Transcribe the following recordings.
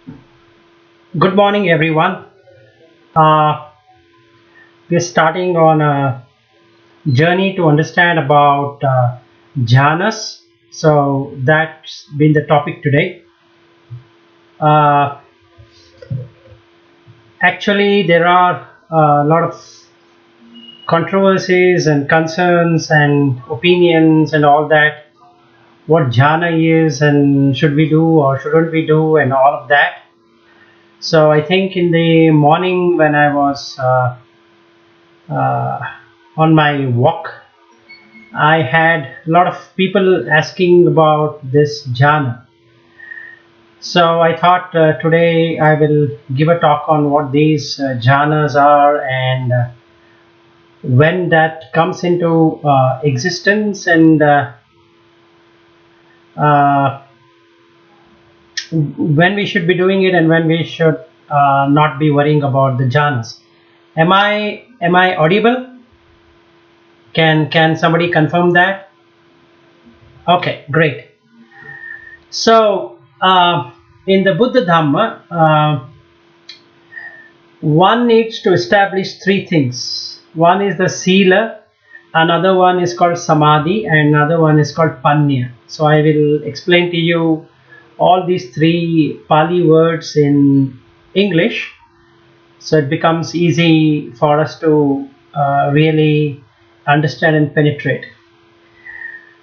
Good morning, everyone. Uh, we're starting on a journey to understand about jhanas. So that's been the topic today. Uh, Actually, there are a lot of controversies and concerns and opinions and all that. What jhana is and should we do or shouldn't we do and all of that. So I think in the morning when I was uh, on my walk, I had a lot of people asking about this jhana. So I thought today I will give a talk on what these jhanas are and when that comes into existence and uh, when we should be doing it and when we should not be worrying about the jhanas. Am I audible? Can somebody confirm that? Okay, great. So, in the Buddha Dhamma, one needs to establish three things. One is the Sila, another one is called Samadhi, and another one is called Panya. So, I will explain to you all these three Pali words in English, so it becomes easy for us to really understand and penetrate.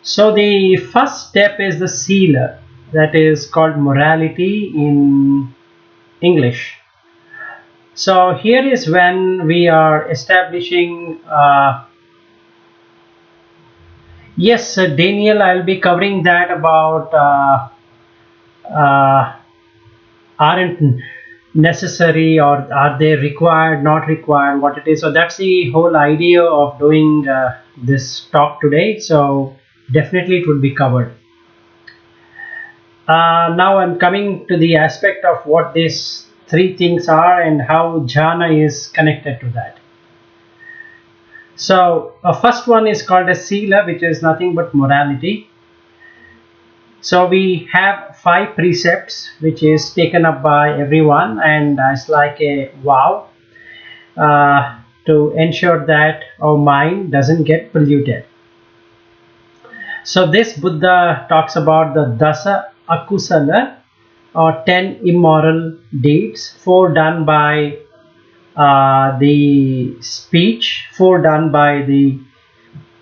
So the first step is the Sila, that is called morality in English. So here is when we are establishing. Yes, Daniel, I'll be covering that about uh, aren't necessary or are they required, not required, what it is. So that's the whole idea of doing this talk today. So definitely it would be covered. Now I'm coming to the aspect of what these three things are and how jhana is connected to that. So first one is called as sila, which is nothing but morality. So we have five precepts which is taken up by everyone, and it's like a vow to ensure that our mind doesn't get polluted. So this Buddha talks about the dasa akusala, or 10 immoral deeds, 4 done by the speech, 4 done by the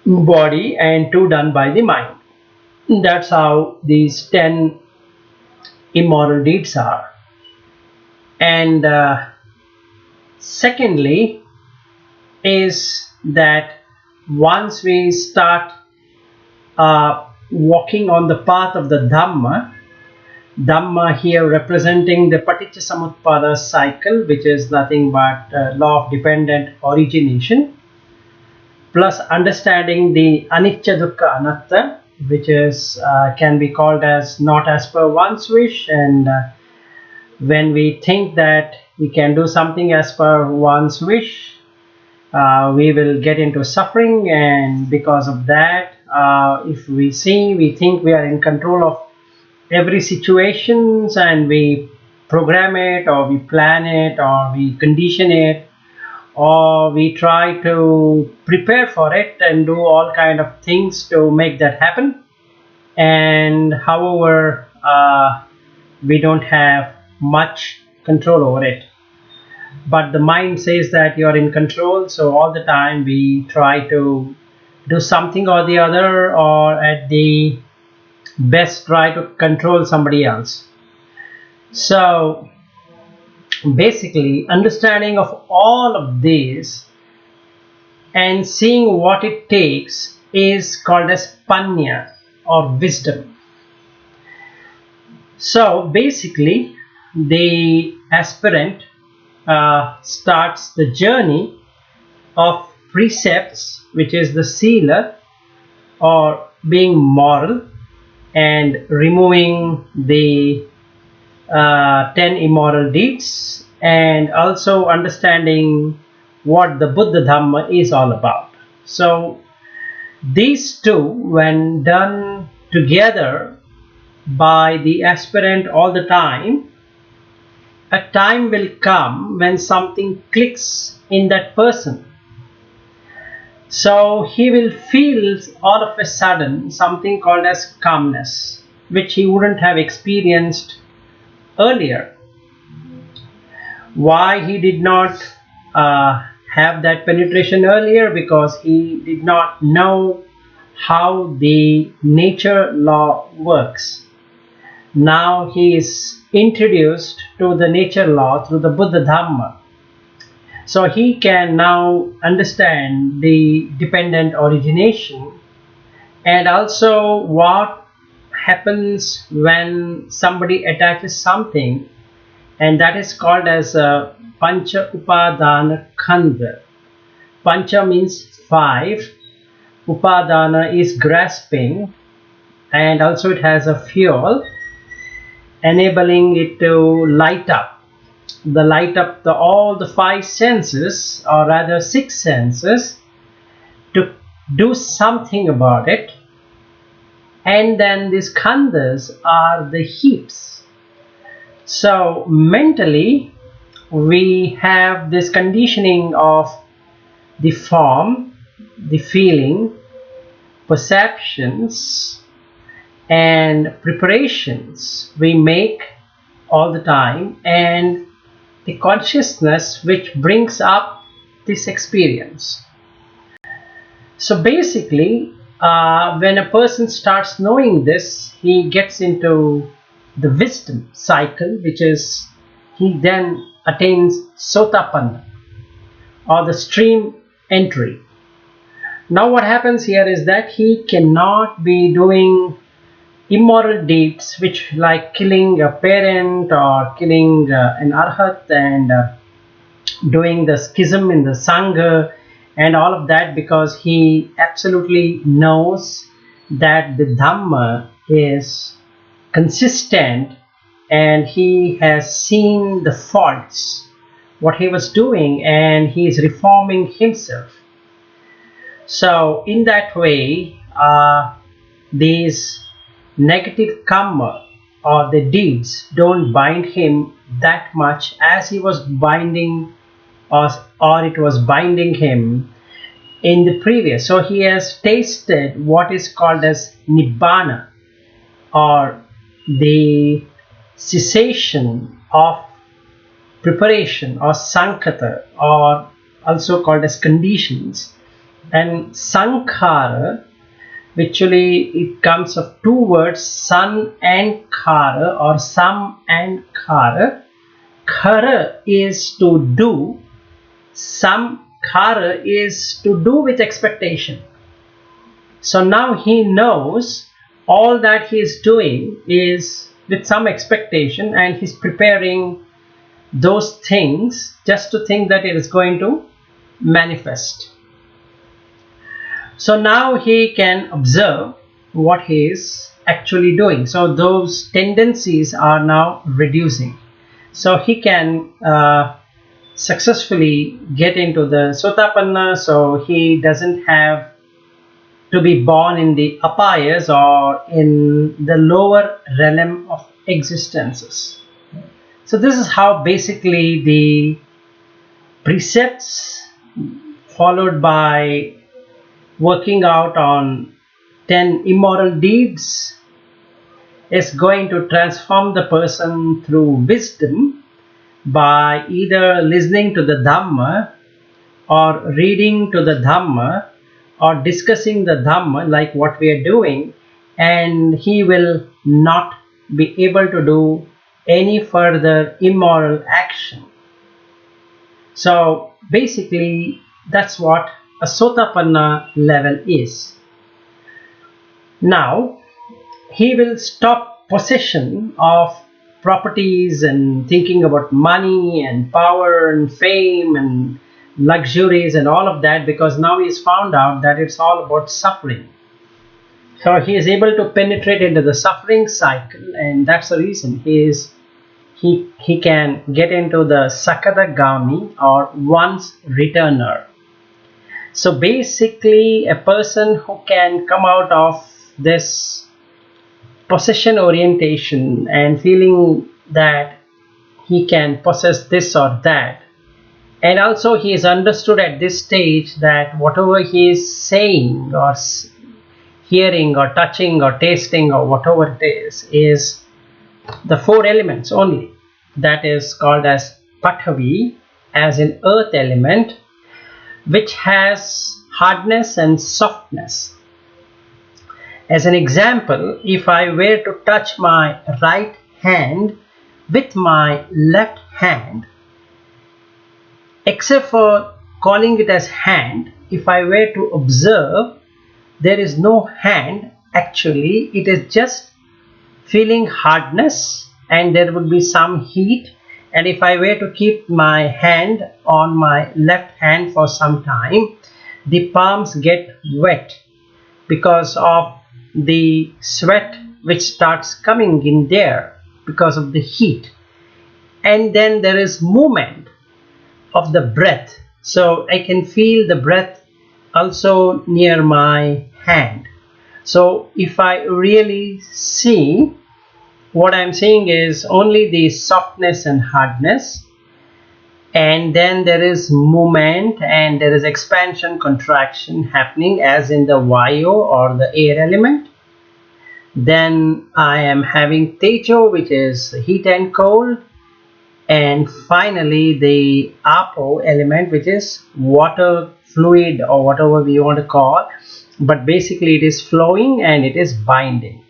body, and 2 done by the mind. That's how these 10 immoral deeds are. And secondly, is that once we start walking on the path of the Dhamma, Dhamma here representing the Paticca Samutpada cycle, which is nothing but law of dependent origination, plus understanding the Anicca Dukkha Anatta, which is can be called as not as per one's wish, and when we think that we can do something as per one's wish, we will get into suffering, and because of that, if we think we are in control of every situations and we program it or we plan it or we condition it or we try to prepare for it and do all kind of things to make that happen, and however we don't have much control over it, but the mind says that you are in control, so all the time we try to do something or the other, or at the best try to control somebody else. So basically understanding of all of this and seeing what it takes is called as panya, or wisdom. So basically the aspirant starts the journey of precepts, which is the sila, or being moral, and removing the 10 immoral deeds, and also understanding what the Buddha Dhamma is all about. So these two, when done together by the aspirant all the time, a time will come when something clicks in that person. So he will feel all of a sudden something called as calmness, which he wouldn't have experienced earlier. Why he did not have that penetration earlier? Because he did not know how the nature law works. Now he is introduced to the nature law through the Buddha Dhamma. So he can now understand the dependent origination and also what happens when somebody attaches something, and that is called as a Pancha Upadana Khanda. Pancha means 5, Upadana is grasping, and also it has a fuel enabling it to light up. All the 5 senses, or rather 6 senses, to do something about it. And then these khandas are the heaps. So mentally we have this conditioning of the form, the feeling, perceptions and preparations we make all the time, and the consciousness which brings up this experience. So basically, when a person starts knowing this, he gets into the wisdom cycle, which is he then attains sotapanna, or the stream entry. Now what happens here is that he cannot be doing immoral deeds, which like killing a parent or killing an arhat, and doing the schism in the sangha and all of that, because he absolutely knows that the Dhamma is consistent and he has seen the faults what he was doing and he is reforming himself. So in that way, these negative karma or the deeds don't bind him that much as he was binding or it was binding him in the previous. So he has tasted what is called as Nibbana, or the cessation of preparation, or sankhata, or also called as conditions. And sankhara, actually it comes of 2 words, san and khara, or sam and khara. Khara is to do, sam khara is to do with expectation. So now he knows all that he is doing is with some expectation, and he's preparing those things just to think that it is going to manifest. So now he can observe what he is actually doing. So those tendencies are now reducing. So he can successfully get into the sotapanna. So he doesn't have to be born in the apayas or in the lower realm of existences. So this is how basically the precepts followed by working out on 10 immoral deeds is going to transform the person through wisdom by either listening to the Dhamma or reading to the Dhamma or discussing the Dhamma like what we are doing, and he will not be able to do any further immoral action. So basically that's what a sotapanna level is. Now he will stop possession of properties and thinking about money and power and fame and luxuries and all of that, because now he's found out that it's all about suffering. So he is able to penetrate into the suffering cycle, and that's the reason he can get into the sakadagami, or once returner. So basically a person who can come out of this possession orientation and feeling that he can possess this or that. And also he is understood at this stage that whatever he is saying or hearing or touching or tasting or whatever it is the four elements only. That is called as Pathavi, as in earth element, which has hardness and softness. As an example, if I were to touch my right hand with my left hand, except for calling it as hand, if I were to observe, there is no hand actually. It is just feeling hardness and there would be some heat. And if I were to keep my hand on my left hand for some time, the palms get wet because of the sweat which starts coming in there because of the heat. And then there is movement of the breath, so I can feel the breath also near my hand. So if I really see, what I'm seeing is only the softness and hardness, and then there is movement and there is expansion, contraction happening as in the Vayu or the air element. Then I am having Tejo, which is heat and cold, and finally the Apo element, which is water, fluid, or whatever we want to call, but basically it is flowing and it is binding.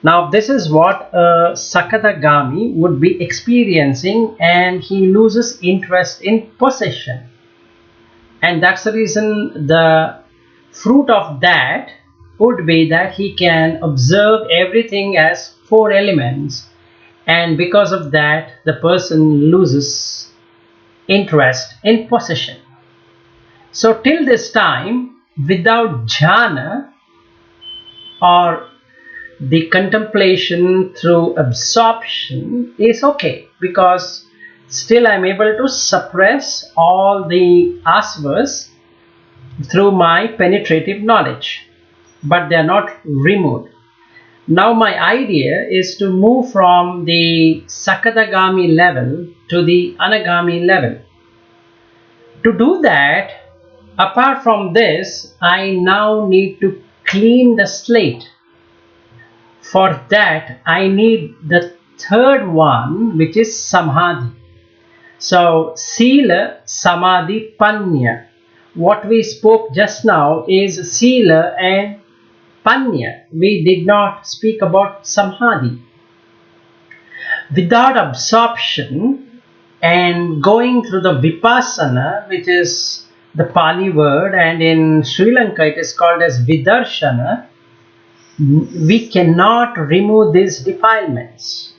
Now this is what a Sakadagami would be experiencing, and he loses interest in possession. And that's the reason the fruit of that would be that he can observe everything as four elements, and because of that the person loses interest in possession. So till this time, without jhana or the contemplation through absorption is okay, because still I'm able to suppress all the asavas through my penetrative knowledge, but they are not removed. Now my idea is to move from the Sakadagami level to the Anagami level. To do that, apart from this, I now need to clean the slate. For that, I need the third one, which is Samadhi. So, Sila, Samadhi, Panya. What we spoke just now is Sila and Panya. We did not speak about Samadhi. Without absorption and going through the Vipassana, which is the Pali word, and in Sri Lanka it is called as Vidarshana, we cannot remove these defilements,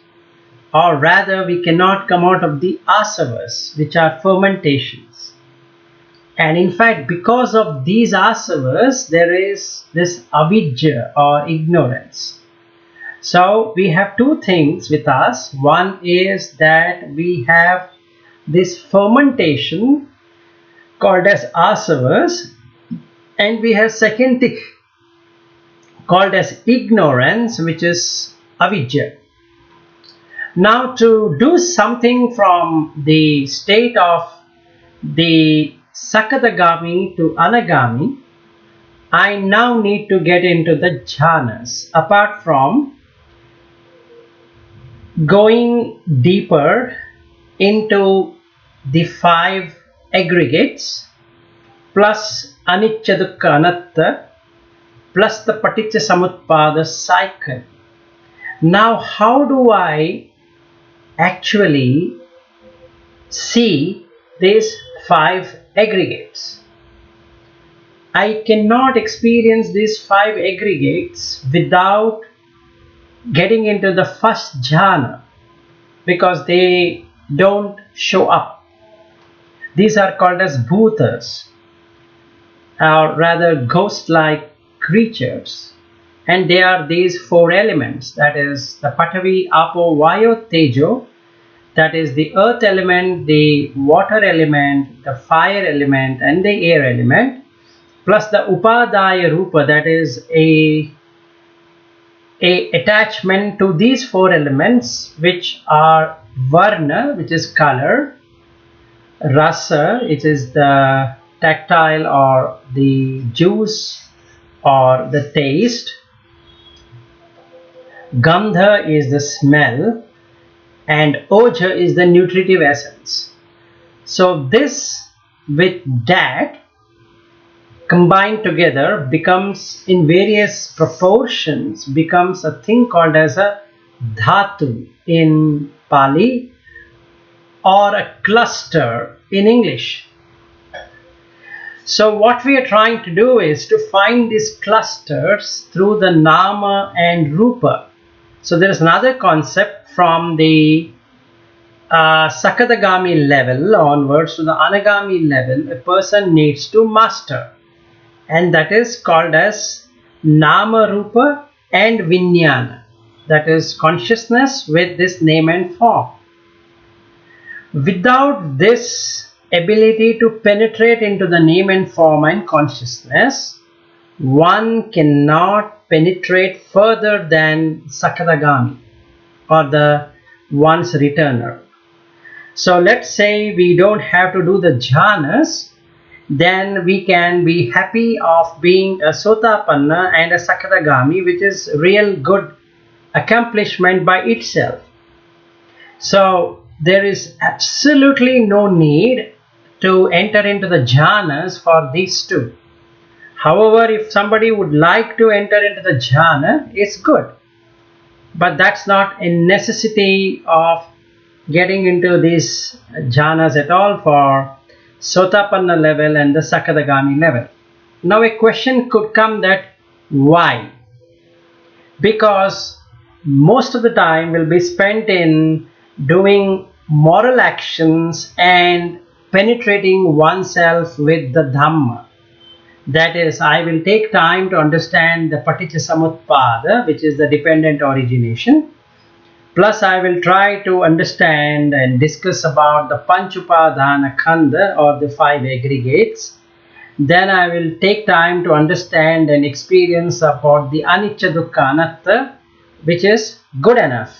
or rather we cannot come out of the asavas, which are fermentations. And in fact, because of these asavas, there is this avidya or ignorance. So we have two things with us. One is that we have this fermentation called as asavas, and we have second thing called as ignorance, which is avidya. Now to do something from the state of the Sakadagami to Anagami, I now need to get into the jhanas. Apart from going deeper into the five aggregates, plus anicca dukkha anatta, plus the paticca samutpada cycle. Now how do I actually see these five aggregates? I cannot experience these five aggregates without getting into the first jhana, because they don't show up. These are called as bhutas, or rather ghost-like creatures, and they are these four elements, that is the Patavi, Apo, Vayu, Tejo, that is the earth element, the water element, the fire element, and the air element, plus the Upadaya Rupa, that is a a attachment to these four elements, which are varna, which is color, rasa, which is the tactile or the juice or the taste, gandha is the smell, and oja is the nutritive essence. So this with that combined together becomes, in various proportions, becomes a thing called as a dhatu in Pali, or a cluster in English. So what we are trying to do is to find these clusters through the nama and rupa. So there is another concept from the Sakadagami level onwards to the Anagami level a person needs to master, and that is called as Nama Rupa and Vijnana, that is consciousness with this name and form. Without this ability to penetrate into the name and form and consciousness, one cannot penetrate further than Sakadagami, or the one's returner. So let's say we don't have to do the jhanas, then we can be happy of being a sotapanna and a sakadagami, which is real good accomplishment by itself. So there is absolutely no need to enter into the jhanas for these two. However, if somebody would like to enter into the jhana, it's good, but that's not a necessity of getting into these jhanas at all for sotapanna level and the sakadagami level. Now a question could come that why? Because most of the time will be spent in doing moral actions and penetrating oneself with the Dhamma. That is, I will take time to understand the Paticcasamuppada, which is the dependent origination. Plus, I will try to understand and discuss about the Panchupadana Khanda, or the five aggregates. Then I will take time to understand and experience about the Anicca Dukkha Anatta, which is good enough.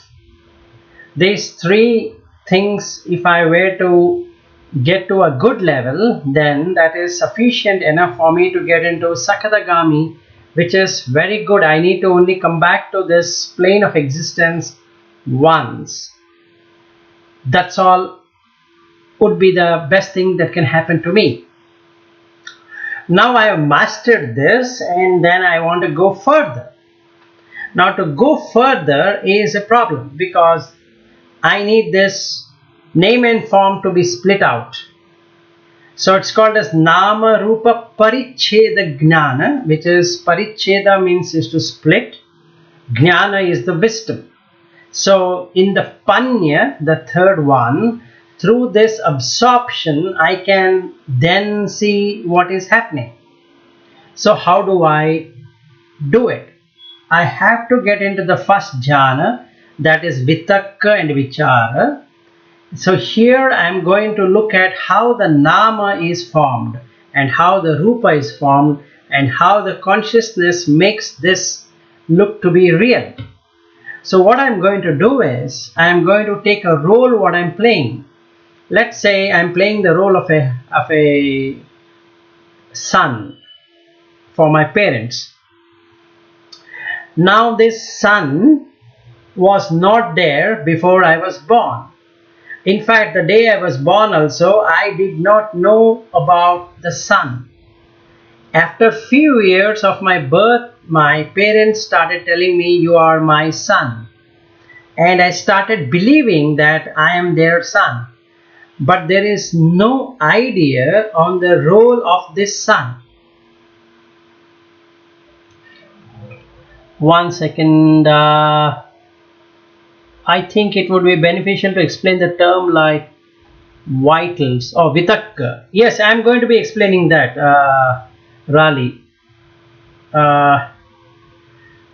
These three things, if I were to get to a good level, then that is sufficient enough for me to get into Sakadagami, which is very good. I need to only come back to this plane of existence once. That's all would be the best thing that can happen to me. Now I have mastered this, and then I want to go further. Now to go further is a problem, because I need this name and form to be split out. So it's called as Nama Rupa Paricheda Jnana, which is Paricheda means is to split, Jnana is the wisdom. So in the Panya, the third one, through this absorption I can then see what is happening. So how do I do it? I have to get into the first jhana, that is Vitakka and Vichara. So here I am going to look at how the Nama is formed and how the Rupa is formed and how the consciousness makes this look to be real. So what I am going to do is, I am going to take a role what I am playing. Let's say I am playing the role of a son for my parents. Now this son was not there before I was born. In fact, the day I was born also, I did not know about the son. After few years of my birth, my parents started telling me, you are my son. And I started believing that I am their son. But there is no idea on the role of this son. One second. I think it would be beneficial to explain the term like vitals or vitakka. Yes, I am going to be explaining that, Raleigh.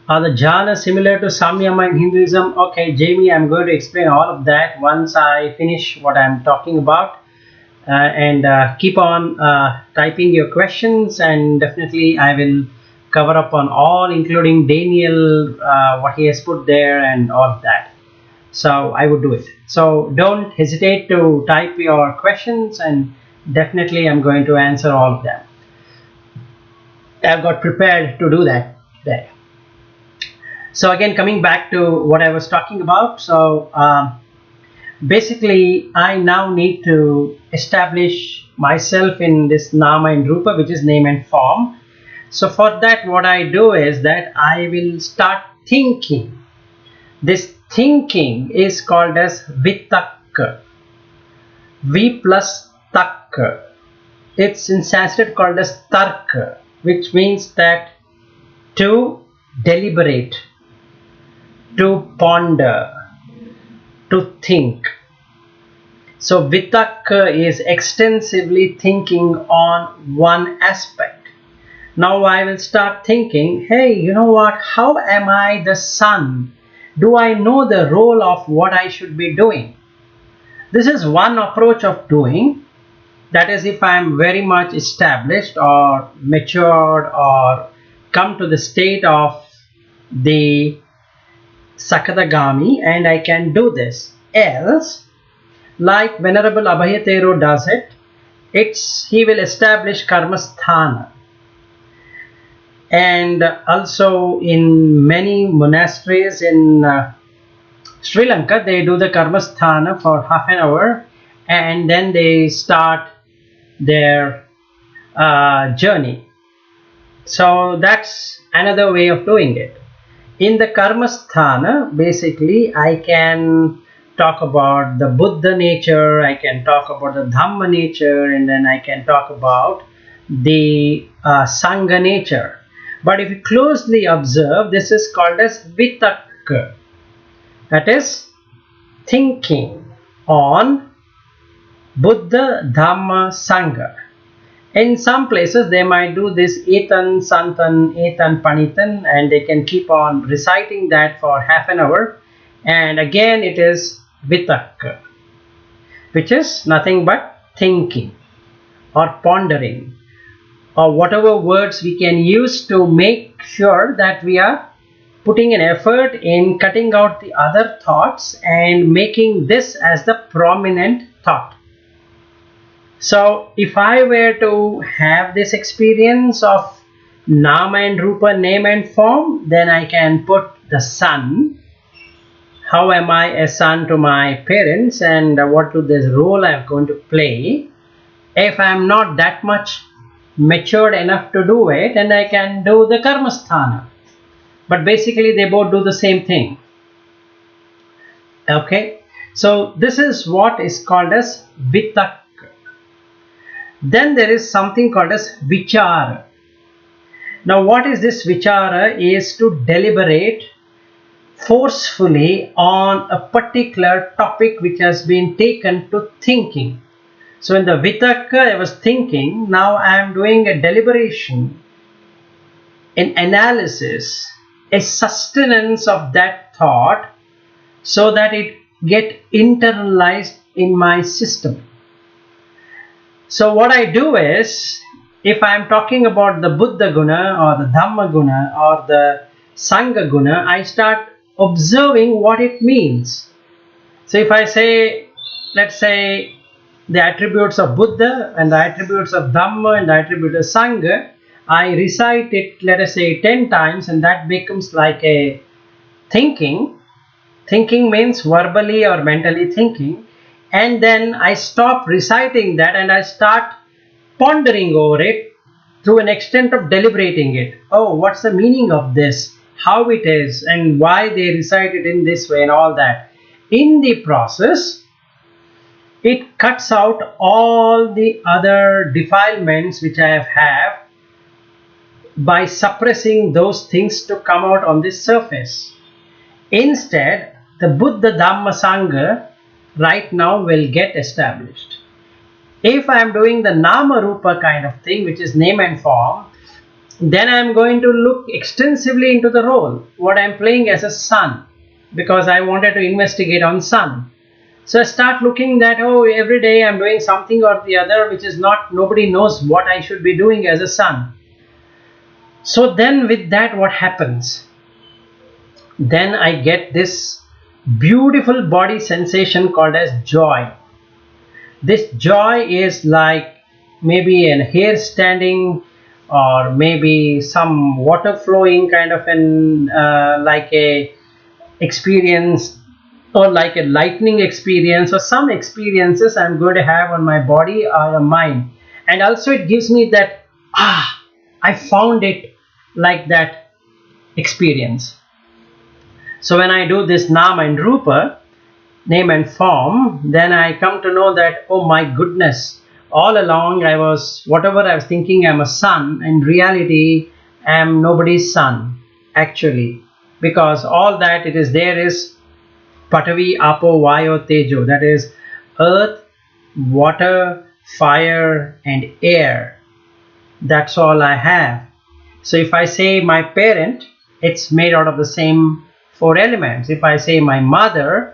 Are the jhanas similar to samyama in Hinduism? Okay, Jamie, I am going to explain all of that once I finish what I am talking about. And keep on typing your questions, and definitely I will cover up on all, including Daniel, what he has put there and all of that. So I would do it. So don't hesitate to type your questions, and definitely I'm going to answer all of them. I've got prepared to do that today. So again, coming back to what I was talking about. So basically, I now need to establish myself in this nama and rupa, which is name and form. So for that, what I do is that I will start thinking. This thinking is called as vitakka. V plus takka. It's in Sanskrit called as tarka, which means that to deliberate, to ponder, to think. So vitakka is extensively thinking on one aspect. Now I will start thinking, hey, you know what, how am I the son? Do I know the role of what I should be doing? This is one approach of doing. That is, if I am very much established or matured or come to the state of the Sakadagami, and I can do this. Else, like Venerable Abhayatero does it, he will establish karmasthana. And also in many monasteries in Sri Lanka, they do the karmasthana for half an hour, and then they start their journey. So that's another way of doing it. In the karmasthana, basically I can talk about the Buddha nature, I can talk about the Dhamma nature, and then I can talk about the Sangha nature. But if you closely observe, this is called as vitakka. That is thinking on Buddha, Dhamma, Sangha. In some places they might do this etan, santan, etan, panitan, and they can keep on reciting that for half an hour. And again it is vitakka, which is nothing but thinking or pondering, or whatever words we can use to make sure that we are putting an effort in cutting out the other thoughts and making this as the prominent thought. So if I were to have this experience of nama and rupa, name and form, then I can put the son. How am I a son to my parents, and what is this role I am going to play? If I am not that much matured enough to do it, and I can do the karmasthana. But basically they both do the same thing. Okay, so this is what is called as vitakka. Then there is something called as vichara. Now what is this vichara? Is to deliberate forcefully on a particular topic which has been taken to thinking. So in the vitakka I was thinking, now I am doing a deliberation, an analysis, a sustenance of that thought so that it get internalized in my system. So what I do is, if I am talking about the Buddha guna or the Dhamma guna or the Sangha guna, I start observing what it means. So if I say, let's say, the attributes of Buddha and the attributes of Dhamma and the attributes of Sangha, I recite it, let us say, 10 times, and that becomes like a thinking. Thinking means verbally or mentally thinking. And then I stop reciting that and I start pondering over it to an extent of deliberating it. Oh, what's the meaning of this? How it is and why they recite it in this way and all that. In the process, it cuts out all the other defilements which I have by suppressing those things to come out on the surface. Instead, the Buddha, Dhamma, Sangha right now will get established. If I am doing the Nama Rupa kind of thing, which is name and form, then I am going to look extensively into the role, what I am playing as a son, because I wanted to investigate on son. So I start looking that, oh, every day I am doing something or the other which is not, nobody knows what I should be doing as a son. So then with that, what happens? Then I get this beautiful body sensation called as joy. This joy is like maybe an hair standing, or maybe some water flowing, kind of an like a experience, or like a lightning experience, or some experiences I'm going to have on my body or a mind. And also it gives me that, I found it, like that experience. So when I do this nama and rupa, name and form, then I come to know that, oh my goodness, all along I was, whatever I was thinking I'm a son, in reality I am nobody's son actually, because all that it is there is Patavi, Apo, Vayo, Tejo, that is earth, water, fire and air. That's all I have. So if I say my parent, it's made out of the same four elements. If I say my mother,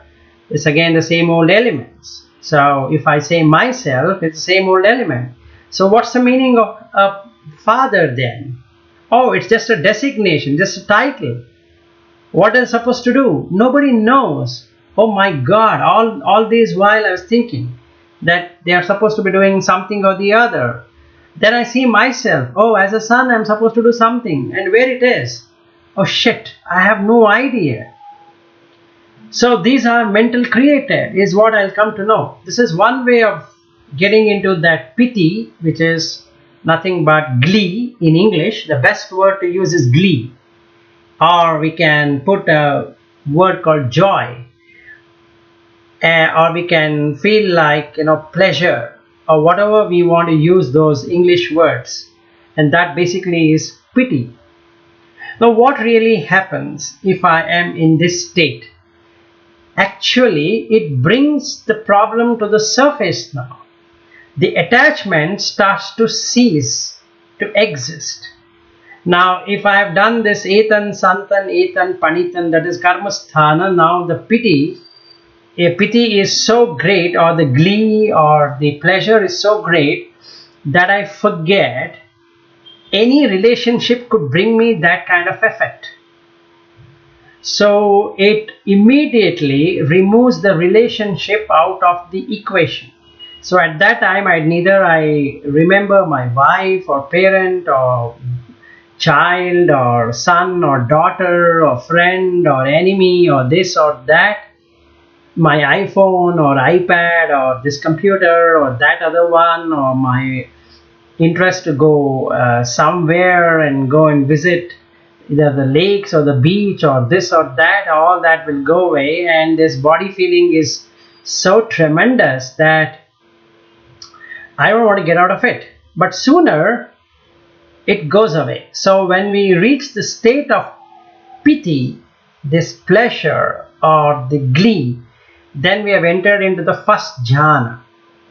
it's again the same old elements. So if I say myself, it's the same old element. So what's the meaning of a father then? Oh, it's just a designation, just a title. What are they supposed to do? Nobody knows. Oh my God, all this while I was thinking that they are supposed to be doing something or the other. Then I see myself, oh, as a son I'm supposed to do something, and where it is? Oh shit, I have no idea. So these are mental created, is what I'll come to know. This is one way of getting into that piti, which is nothing but glee in English. The best word to use is glee. Or we can put a word called joy. Or we can feel like, pleasure, or whatever we want to use those English words. And that basically is piti. Now what really happens if I am in this state? Actually, it brings the problem to the surface now. The attachment starts to cease to exist. Now, if I have done this etan, santan, etan, panitan, that is karmasthana, now the piti is so great, or the glee or the pleasure is so great, that I forget any relationship could bring me that kind of effect. So it immediately removes the relationship out of the equation. So at that time, I remember my wife or parent or child or son or daughter or friend or enemy or this or that, my iPhone or iPad or this computer or that other one, or my interest to go somewhere and go and visit either the lakes or the beach or this or that, all that will go away, and this body feeling is so tremendous that I don't want to get out of it. But sooner it goes away. So when we reach the state of piti, this pleasure or the glee, then we have entered into the first jhana.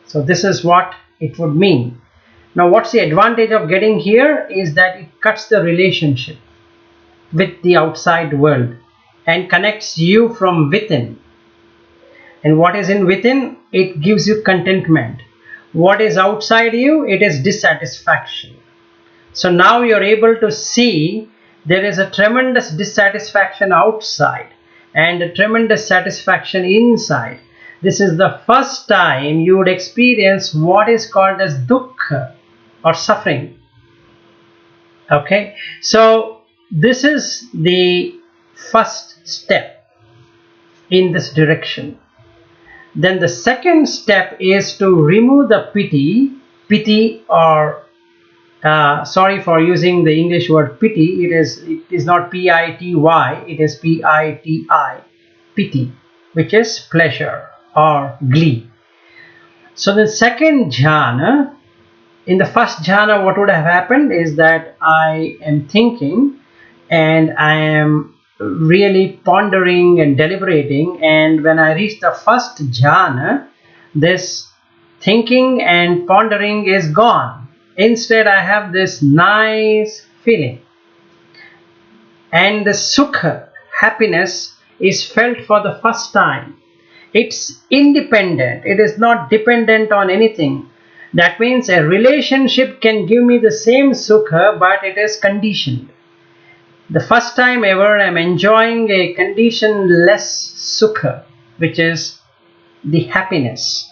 So this is what it would mean. Now what's the advantage of getting here is that it cuts the relationship with the outside world and connects you from within. And what is in within? It gives you contentment. What is outside you? It is dissatisfaction. So now you're able to see there is a tremendous dissatisfaction outside and a tremendous satisfaction inside. This is the first time you would experience what is called as dukkha or suffering. Okay, so this is the first step in this direction. Then the second step is to remove the piti, or sorry for using the English word piti. It is not pity, it is piti, piti, which is pleasure or glee. So the second jhana, in the first jhana, what would have happened is that I am thinking and I am really pondering and deliberating, and when I reach the first jhana, this thinking and pondering is gone. Instead, I have this nice feeling, and the sukha, happiness, is felt for the first time. It's independent. It is not dependent on anything. That means a relationship can give me the same sukha, but it is conditioned. The first time ever I am enjoying a conditionless sukha, which is the happiness.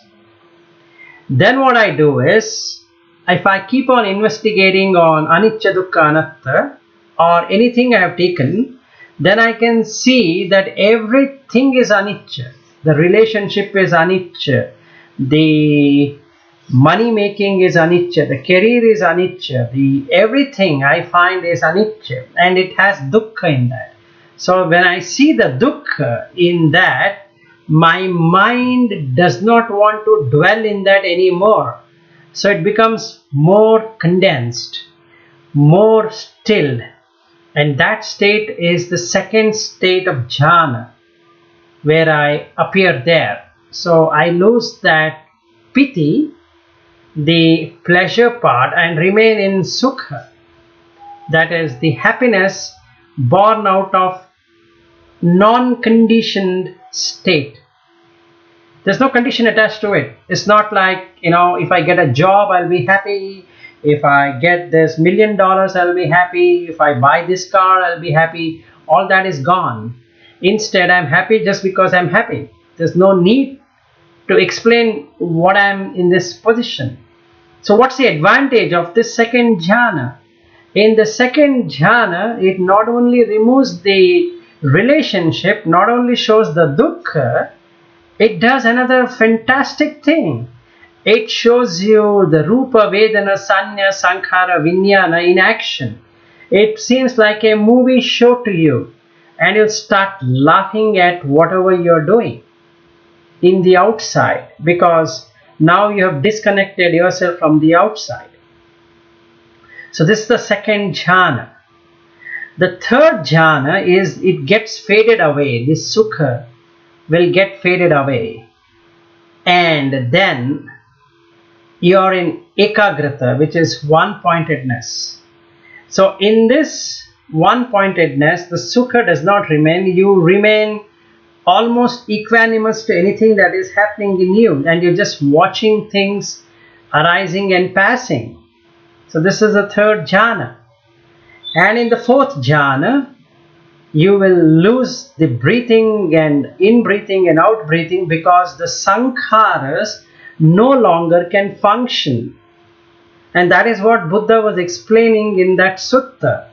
Then what I do is, if I keep on investigating on anicca dukkha anatta or anything I have taken, then I can see that everything is anicca. The relationship is anicca. The money making is anicca. The career is anicca. Everything I find is anicca, and it has dukkha in that. So when I see the dukkha in that, my mind does not want to dwell in that anymore. So it becomes more condensed, more stilled. And that state is the second state of jhana, where I appear there. So I lose that piti, the pleasure part, and remain in sukha. That is the happiness born out of non-conditioned state. There's no condition attached to it. It's not like, if I get a job, I'll be happy. If I get this $1 million, I'll be happy. If I buy this car, I'll be happy. All that is gone. Instead, I'm happy just because I'm happy. There's no need to explain what I'm in this position. So what's the advantage of this second jhana? In the second jhana, it not only removes the relationship, not only shows the dukkha, it does another fantastic thing. It shows you the rupa, vedana, sanya, sankhara, vijnana in action. It seems like a movie show to you, and you'll start laughing at whatever you're doing in the outside, because now you have disconnected yourself from the outside. So this is the second jhana. The third jhana is, it gets faded away. This sukha will get faded away, and then you are in ekagrata, which is one-pointedness. So in this one-pointedness, the sukha does not remain. You remain almost equanimous to anything that is happening in you, and you're just watching things arising and passing. So this is the third jhana. And in the fourth jhana, you will lose the breathing and in-breathing and out-breathing, because the sankharas no longer can function. And that is what Buddha was explaining in that sutta,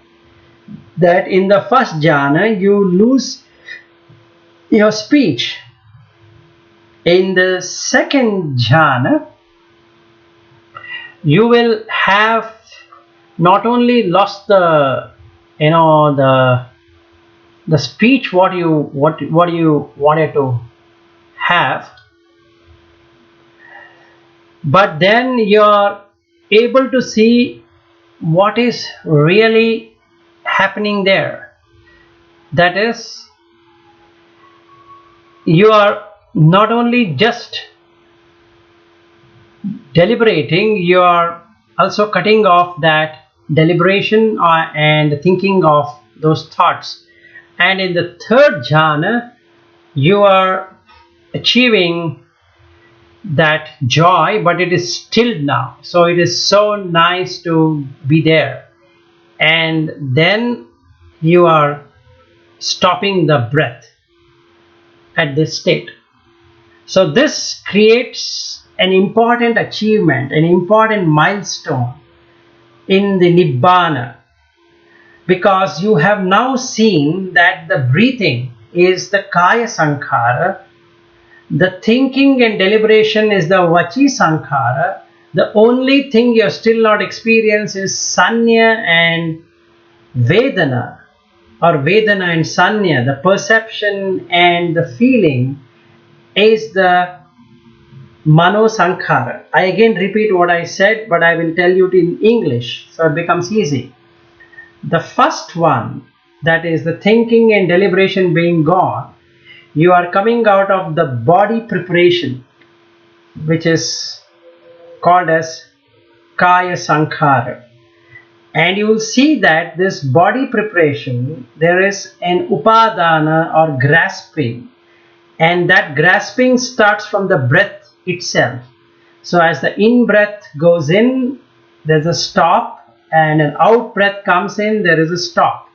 that in the first jhana you lose your speech. In the second jhana, you will have not only lost the speech what you wanted to have, but then you're able to see what is really happening there. That is, you are not only just deliberating, you are also cutting off that deliberation and thinking of those thoughts. And in the third jhana, you are achieving that joy, but it is stilled now. So it is so nice to be there. And then you are stopping the breath at this state. So this creates an important achievement, an important milestone in the Nibbana, because you have now seen that the breathing is the kaya sankhara, the thinking and deliberation is the vachi sankhara. The only thing you have still not experienced is sanya and vedana, or vedana and sanya. The perception and the feeling is the mano sankhara. I again repeat what I said, but I will tell you it in English, so it becomes easy. The first one, that is the thinking and deliberation being gone, you are coming out of the body preparation, which is called as kaya sankhara. And you will see that this body preparation, there is an upadana or grasping, and that grasping starts from the breath itself. So as the in breath goes in, there's a stop, and an out breath comes in, there is a stop.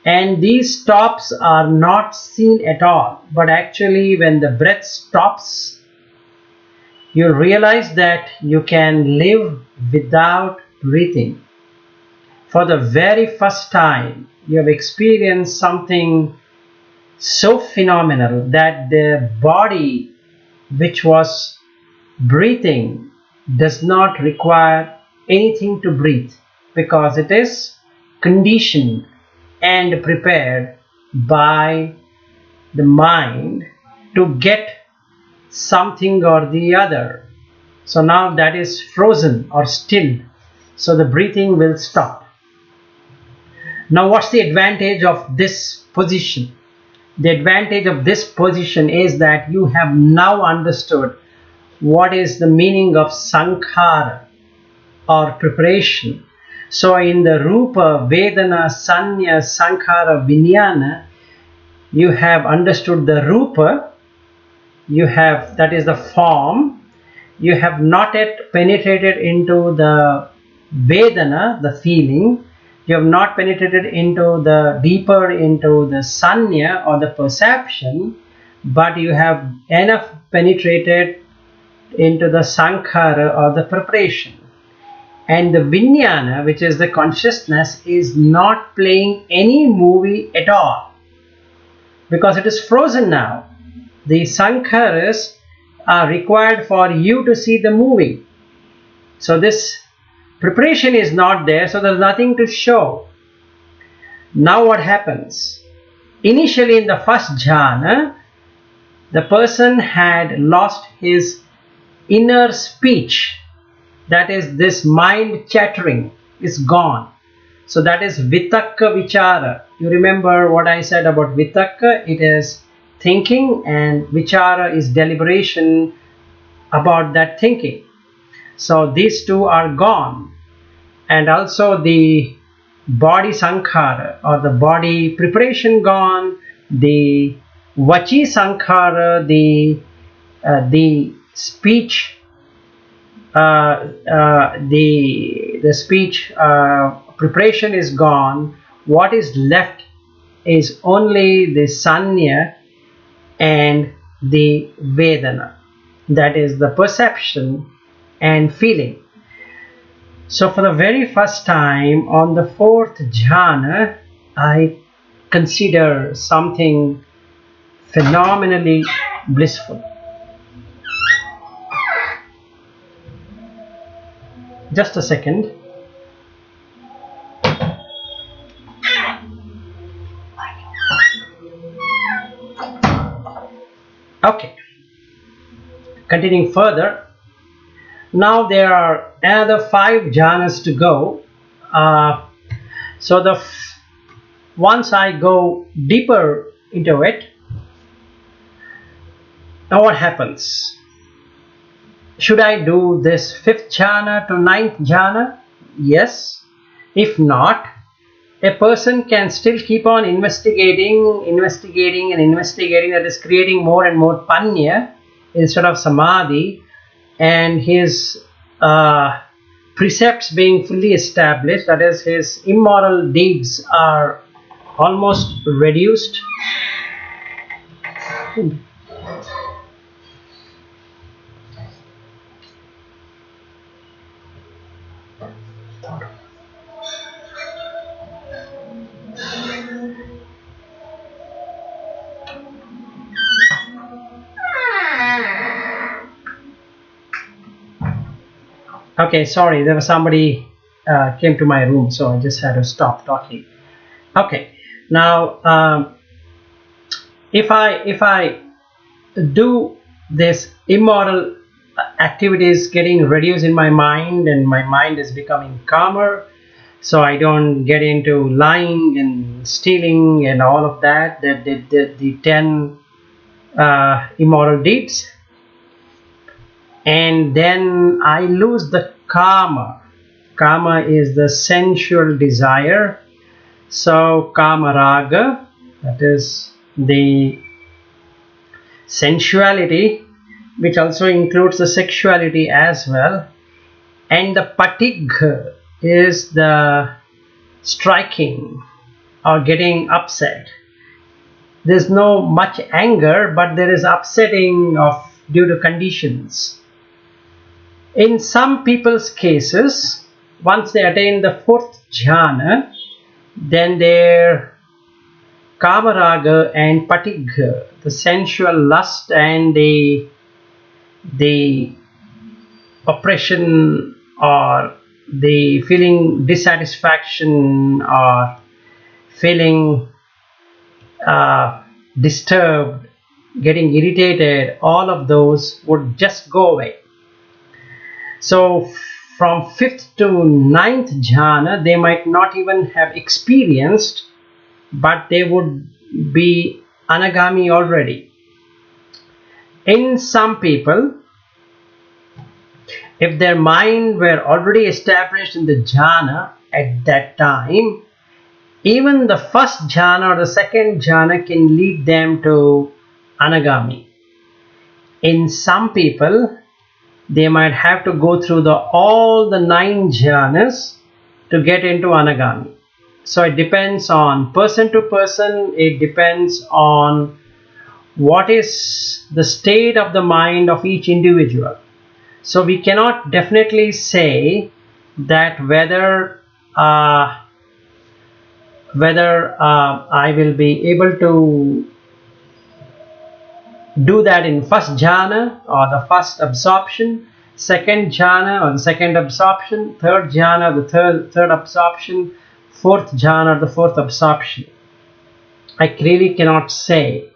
And these stops are not seen at all, but actually when the breath stops, you realize that you can live without breathing. For the very first time, you have experienced something so phenomenal that the body which was breathing does not require anything to breathe, because it is conditioned and prepared by the mind to get something or the other. So now that is frozen or still, so the breathing will stop. Now what's the advantage of this position? The advantage of this position is that you have now understood what is the meaning of sankhara or preparation. So in the rupa, vedana, sanya, sankhara, vijnana, you have understood the rupa, you have, that is the form. You have not yet penetrated into the vedana, the feeling. You have not penetrated into the deeper into the sanya or the perception, but you have enough penetrated into the sankhara or the preparation. And the vijnana, which is the consciousness, is not playing any movie at all, because it is frozen now. The sankharas are required for you to see the movie. So this preparation is not there, so there's nothing to show. Now what happens? Initially in the first jhana, the person had lost his inner speech. That is, this mind chattering is gone. So that is vitakka vichara. You remember what I said about vitakka? It is thinking, and vichara is deliberation about that thinking. So these two are gone. And also the body sankhara or the body preparation gone, the vachi sankhara, the speech, the speech preparation is gone. What is left is only the sanya and the vedana, that is the perception and feeling. So for the very first time on the fourth jhana, I consider something phenomenally blissful. Just a second. Okay, continuing further. Now there are another 5 jhanas to go. So once I go deeper into it, now what happens? Should I do this 5th jhana to 9th jhana? Yes. If not, a person can still keep on investigating, that is creating more and more panya instead of samadhi, and his precepts being fully established, that is his immoral deeds are almost reduced. Okay, sorry, there was somebody came to my room, so I just had to stop talking. Okay, now if I do this immoral activities getting reduced in my mind, and my mind is becoming calmer, so I don't get into lying and stealing and all of that, the 10 immoral deeds. And then I lose the kama. Kama is the sensual desire. So kama raga, that is the sensuality, which also includes the sexuality as well. And the patigha is the striking or getting upset. There's no much anger, but there is upsetting of due to conditions. In some people's cases, once they attain the fourth jhana, then their kamaraga and patigha, the sensual lust and the oppression or the feeling dissatisfaction or feeling disturbed, getting irritated, all of those would just go away. So from 5th to 9th jhana, they might not even have experienced, but they would be anagami already. In some people, if their mind were already established in the jhana at that time, even the first jhana or the second jhana can lead them to anagami. In some people, they might have to go through all the 9 jhanas to get into anagami. So it depends on person to person. It depends on what is the state of the mind of each individual. So we cannot definitely say that whether I will be able to do that in first jhana or the first absorption, second jhana or the second absorption, third jhana or the third absorption, fourth jhana or the fourth absorption. I really cannot say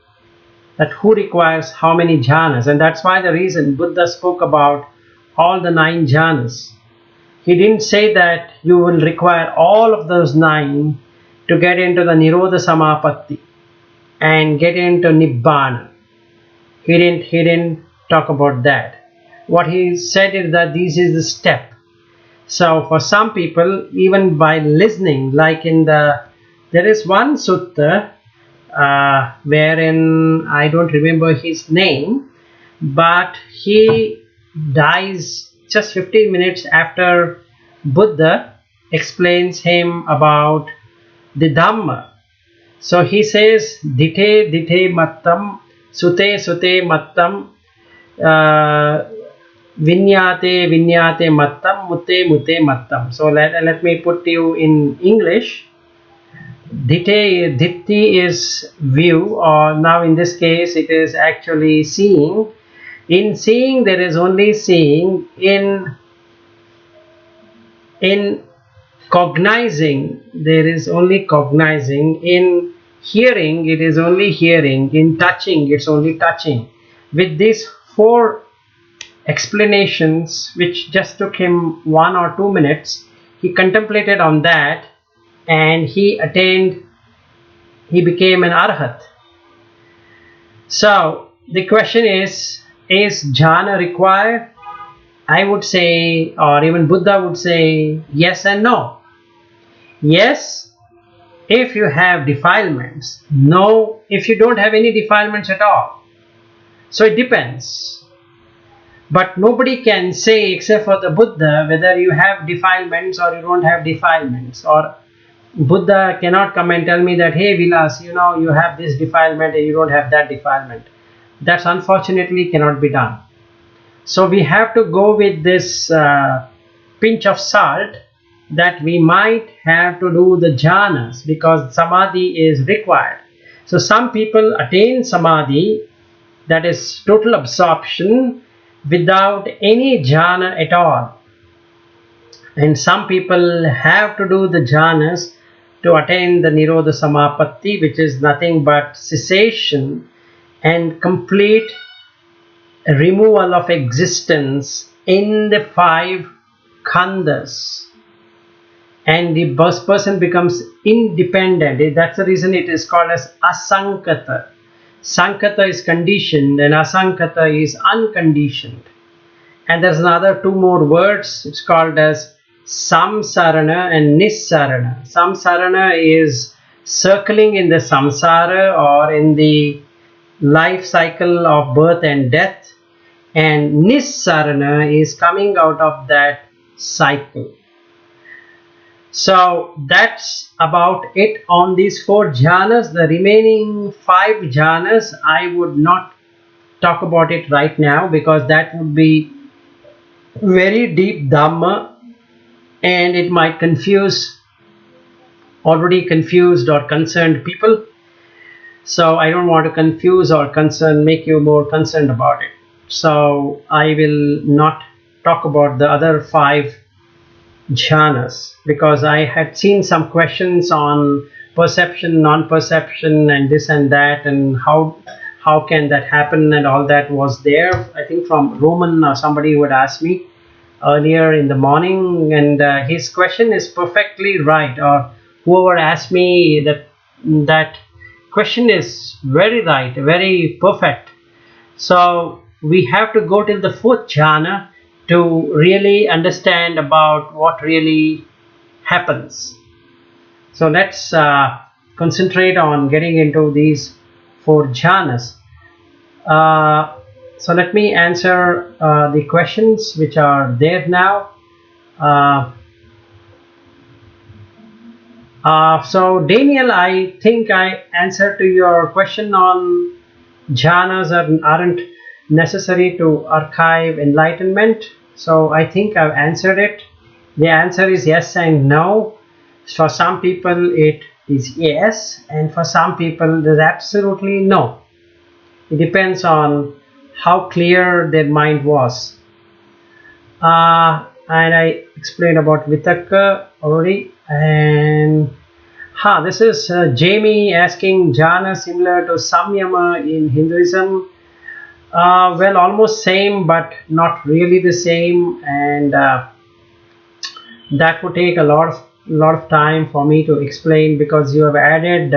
that who requires how many jhanas, and that's why the reason Buddha spoke about all the 9 jhanas. He didn't say that you will require all of those 9 to get into the Nirodha Samapatti and get into Nibbana. He didn't talk about that. What he said is that this is the step. So for some people, even by listening, like there is one sutta wherein I don't remember his name, but he dies just 15 minutes after Buddha explains him about the Dhamma. So he says, Dite dite mattam, sute sute mattam, vinyate vinyate mattam, mute mute mattam. So let me put you in English. Dite, ditti is view, or now in this case it is actually seeing. In seeing there is only seeing. In cognizing there is only cognizing. In hearing it is only hearing. In touching it's only touching. With these 4 explanations, which just took him 1 or 2 minutes, he contemplated on that and he attained, he became an arhat. So the question is jhana required? I would say, or even Buddha would say, yes and no. Yes, if you have defilements. No, if you don't have any defilements at all. So it depends. But nobody can say, except for the Buddha, whether you have defilements or you don't have defilements. Or Buddha cannot come and tell me that, hey Vilas, you have this defilement and you don't have that defilement. That's unfortunately cannot be done. So we have to go with this pinch of salt that we might have to do the jhanas because samadhi is required. So some people attain samadhi, that is total absorption, without any jhana at all. And some people have to do the jhanas to attain the Nirodha Samapatti, which is nothing but cessation and complete removal of existence in the 5 khandhas. And the person becomes independent. That's the reason it is called as asankata. Sankata is conditioned and asankata is unconditioned. And there's another 2 more words. It's called as samsarana and nissarana. Samsarana is circling in the samsara or in the life cycle of birth and death. and Nissarana is coming out of that cycle. So that's about it on these 4 jhanas. The remaining 5 jhanas, I would not talk about it right now, because that would be very deep Dhamma and it might confuse already confused or concerned people. So I don't want to confuse or make you more concerned about it. So I will not talk about the other 5 jhanas, because I had seen some questions on perception, non-perception, and this and that, and how can that happen, and all that was there. I think from Roman or somebody would ask me earlier in the morning, and his question is perfectly right, or whoever asked me that question is very right, very perfect. So we have to go till the 4th jhana to really understand about what really happens. So let's concentrate on getting into these 4 jhanas. So let me answer the questions which are there now. So Daniel, I think I answered to your question on jhanas aren't necessary to archive enlightenment. So I think I've answered it. The answer is yes and no. For some people it is yes, and for some people there's absolutely no. It depends on how clear their mind was. And I explained about Vitakka already. And this is Jamie asking, jhana similar to samyama in Hinduism? Well, almost same, but not really the same, and that would take a lot of time for me to explain, because you have added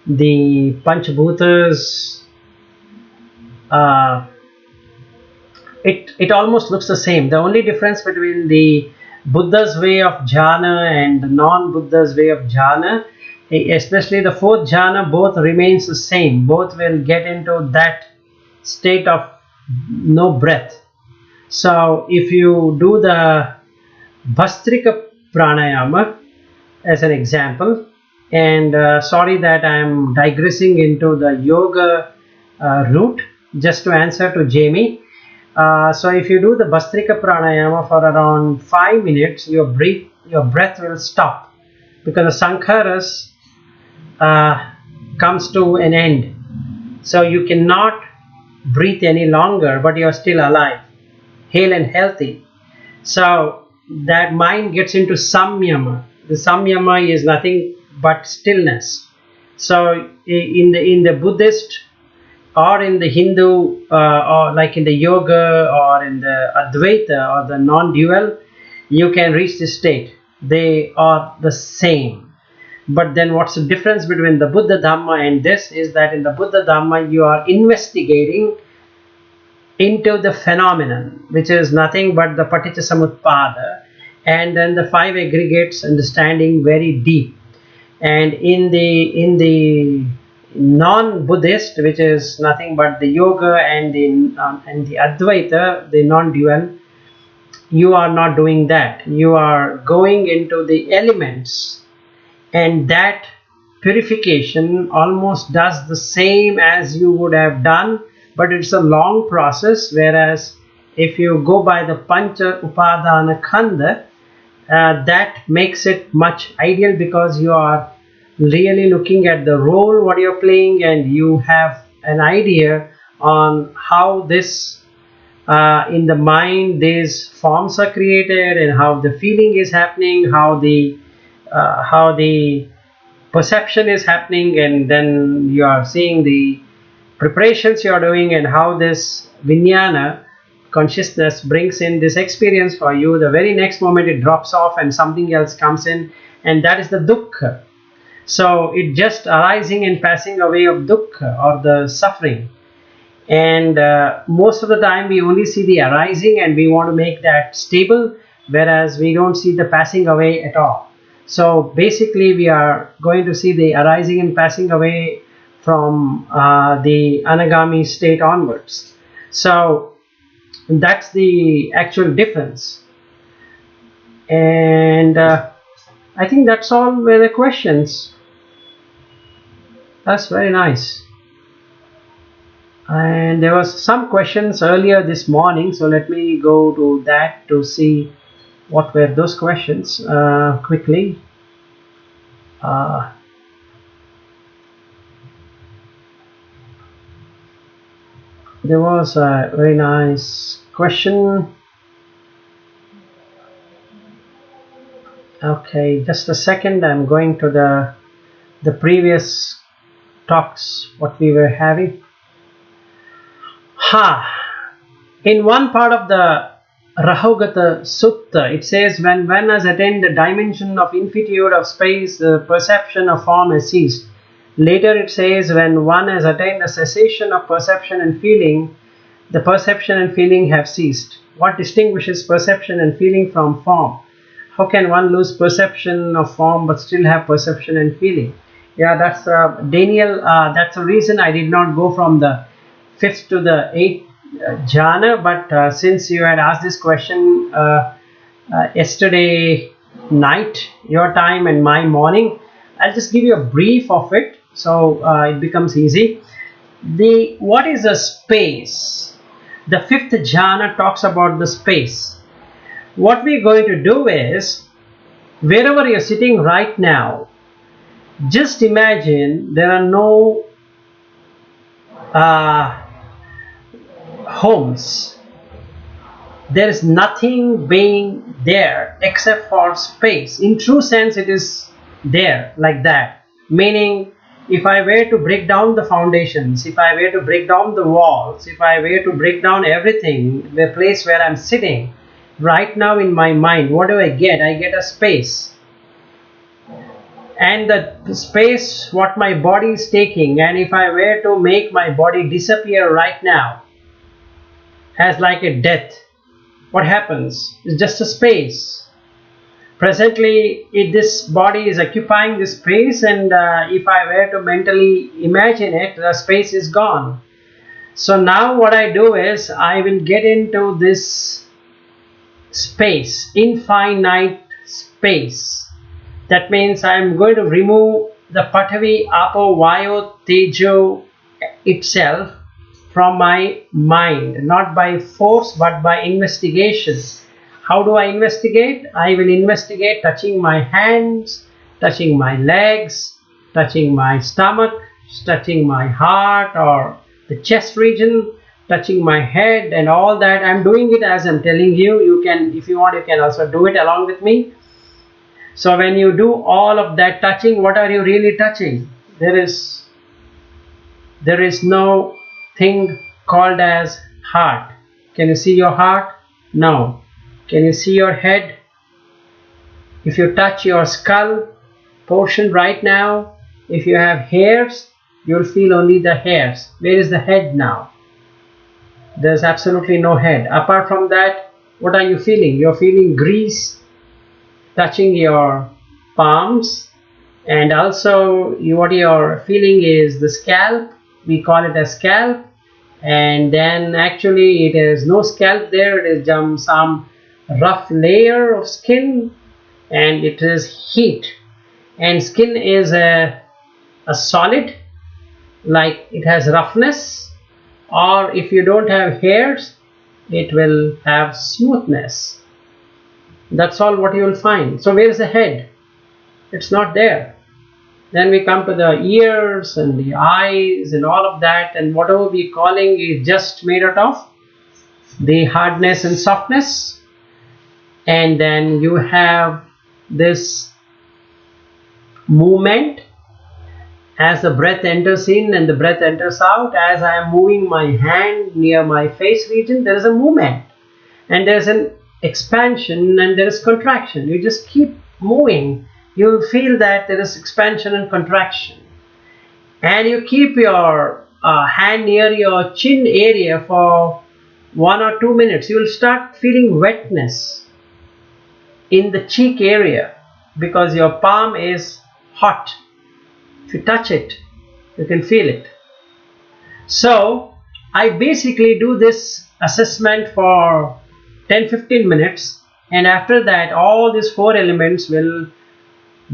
the Panchabhutas. It almost looks the same. The only difference between the Buddha's way of jhana and the non-Buddha's way of jhana, especially the 4th jhana, both remains the same. Both will get into that state of no breath. So if you do the Bhastrika Pranayama as an example, and sorry that I am digressing into the yoga route, just to answer to Jamie. So if you do the Bhastrika Pranayama for around 5 minutes, your breath will stop, because the sankharas comes to an end. So you cannot breathe any longer, but you are still alive, hale and healthy. So that mind gets into samyama. The samyama is nothing but stillness. So in the Buddhist or in the Hindu, or like in the yoga or in the Advaita or the non-dual, you can reach this state. They are the same. But then what's the difference between the Buddha Dhamma and this is that in the Buddha Dhamma you are investigating into the phenomenon, which is nothing but the Paticca Samutpada, and then the 5 aggregates understanding very deep. And in the non-Buddhist, which is nothing but the yoga and the Advaita, the non-dual, you are not doing that. You are going into the elements, and that purification almost does the same as you would have done, but it's a long process. Whereas if you go by the Pancha Upadana Khanda, that makes it much ideal, because you are really looking at the role what you're playing, and you have an idea on how this in the mind these forms are created, and how the feeling is happening, how the perception is happening, and then you are seeing the preparations you are doing, and how this vijnana consciousness brings in this experience for you. The very next moment it drops off and something else comes in, and that is the dukkha. So it just arising and passing away of dukkha, or the suffering. And most of the time we only see the arising and we want to make that stable, whereas we don't see the passing away at all. So basically we are going to see the arising and passing away from the anagami state onwards. So And that's the actual difference. And I think that's all were the questions. That's very nice. And there was some questions earlier this morning, so let me go to that to see what were those questions quickly. There was a very nice question. Okay, just a second. I'm going to the previous talks what we were having. In one part of the Rahotagga Sutta, it says, when one has attained the dimension of infinitude of space, the perception of form has ceased. Later it says, when one has attained the cessation of perception and feeling, the perception and feeling have ceased. What distinguishes perception and feeling from form? How can one lose perception of form but still have perception and feeling? Yeah, that's Daniel. That's the reason I did not go from the 5th to the 8th jhana, but since you had asked this question yesterday night, your time, and my morning, I'll just give you a brief of it so it becomes easy. What is a space? The 5th jhana talks about the space. What we're going to do is, wherever you're sitting right now, just imagine there are no homes. There is nothing being there except for space. In true sense, it is there like that. Meaning, if I were to break down the foundations, if I were to break down the walls, if I were to break down everything, the place where I'm sitting, right now in my mind, what do I get? I get a space. And the space what my body is taking, and if I were to make my body disappear right now, as like a death, what happens? It's just a space. Presently, this body is occupying this space, and if I were to mentally imagine it, the space is gone. So now what I do is, I will get into this space, infinite space. That means I am going to remove the Patavi, Apo, Vayu, Tejo itself from my mind, not by force but by investigation. How do I investigate? I will investigate touching my hands, touching my legs, touching my stomach, touching my heart or the chest region, touching my head, and all that. I'm doing it as I'm telling you. You can, if you want, you can also do it along with me. So when you do all of that touching, what are you really touching? There is no thing called as heart. Can you see your heart? No. Can you see your head? If you touch your skull portion right now, if you have hairs, you'll feel only the hairs. Where is the head now? There's absolutely no head. Apart from that, what are you feeling? You're feeling grease touching your palms, and also what you're feeling is the scalp. We call it a scalp, and then actually it is no scalp there. It is some rough layer of skin, and it is heat, and skin is a solid, like it has roughness, or if you don't have hairs, it will have smoothness. That's all what you will find. So where is the head? It's not there. Then we come to the ears and the eyes and all of that, and whatever we calling is just made out of the hardness and softness. And then you have this movement as the breath enters in and the breath enters out. As I am moving my hand near my face region, there is a movement, and there is an expansion and there is contraction. You just keep moving, you will feel that there is expansion and contraction, and you keep your hand near your chin area for 1 or 2 minutes. You will start feeling wetness in the cheek area because your palm is hot. If you touch it, you can feel it. So I basically do this assessment for 10-15 minutes, and after that all these four elements will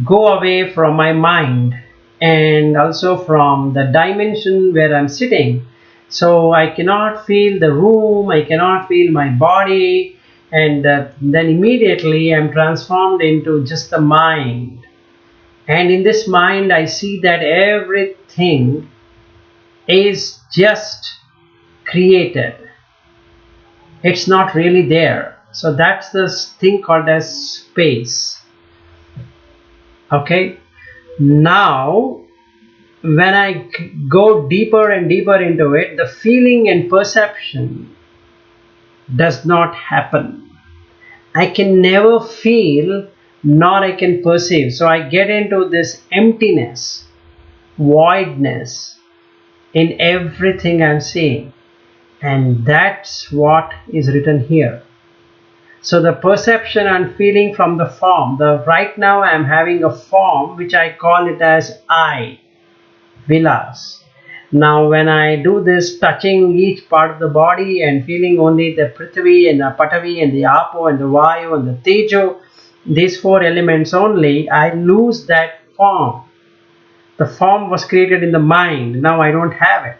go away from my mind and also from the dimension where I'm sitting. So I cannot feel the room, I cannot feel my body, and then immediately I'm transformed into just the mind. And in this mind I see that everything is just created. It's not really there. So that's this thing called as space. Okay, now when I go deeper and deeper into it, the feeling and perception does not happen. I can never feel nor I can perceive. So I get into this emptiness, voidness in everything I'm seeing. And that's what is written here. So the perception and feeling from the form. Right now I am having a form which I call it as I, Vilas. Now when I do this, touching each part of the body and feeling only the Prithvi and the Patavi and the Apo and the Vayu and the Tejo, these four elements only, I lose that form. The form was created in the mind. Now I don't have it.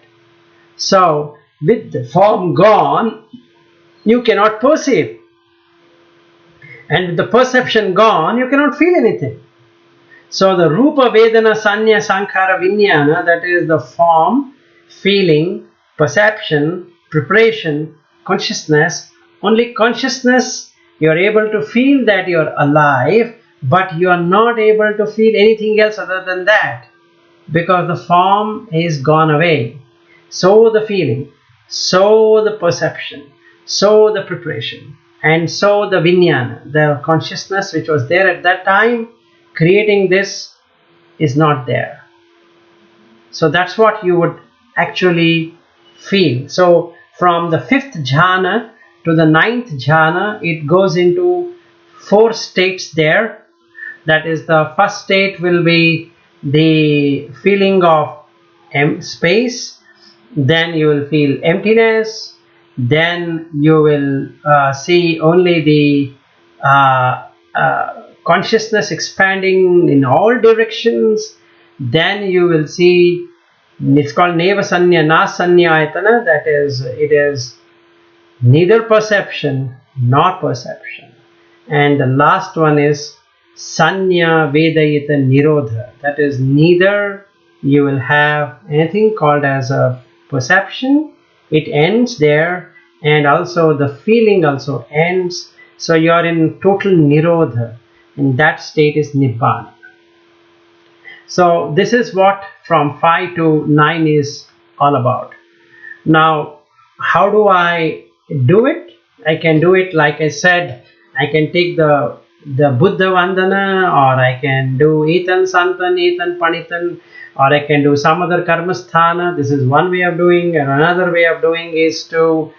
So with the form gone, you cannot perceive. And with the perception gone, you cannot feel anything. So the Rupa, Vedana, Sanya, Sankhara, Vijnana, that is the form, feeling, perception, preparation, consciousness. Only consciousness, you are able to feel that you are alive, but you are not able to feel anything else other than that, because the form is gone away. So the feeling, so the perception, so the preparation, and so the Vijnana, the consciousness which was there at that time, creating this, is not there. So that's what you would actually feel. So from the 5th jhana to the 9th jhana, it goes into 4 states there. That is, the first state will be the feeling of space, then you will feel emptiness, then you will see only the consciousness expanding in all directions. Then you will see, it's called Neva Sanya Na Sanyayatana, that is, it is neither perception nor perception. And the last one is Sanya Vedayita Nirodha, that is, neither you will have anything called as a perception, it ends there, and also the feeling also ends. So you are in total Nirodha, and that state is Nibbana. So this is what from 5 to 9 is all about. Now, how do I do it? I can do it, like I said, I can take the Buddha Vandana, or I can do Etan Santan, Etan Panitan, or I can do some other Karmasthana. This is one way of doing, and another way of doing is to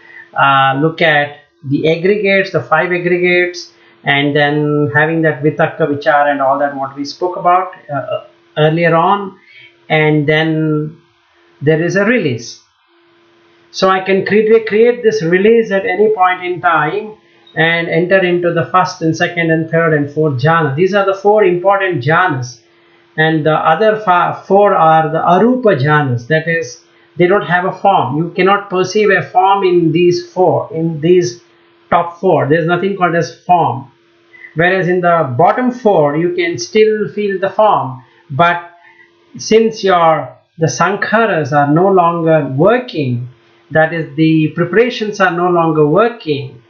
look at the aggregates, the 5 aggregates, and then having that Vitakka, Vichara and all that what we spoke about earlier on, and then there is a release. So I can create this release at any point in time and enter into the 1st and 2nd and 3rd and 4th jhana. These are the 4 important jhanas, and the other 4 are the arupa jhanas, that is, they don't have a form. You cannot perceive a form in these 4, in these top 4. There is nothing called as form. Whereas in the bottom 4, you can still feel the form, but since the sankharas are no longer working, that is, the preparations are no longer working,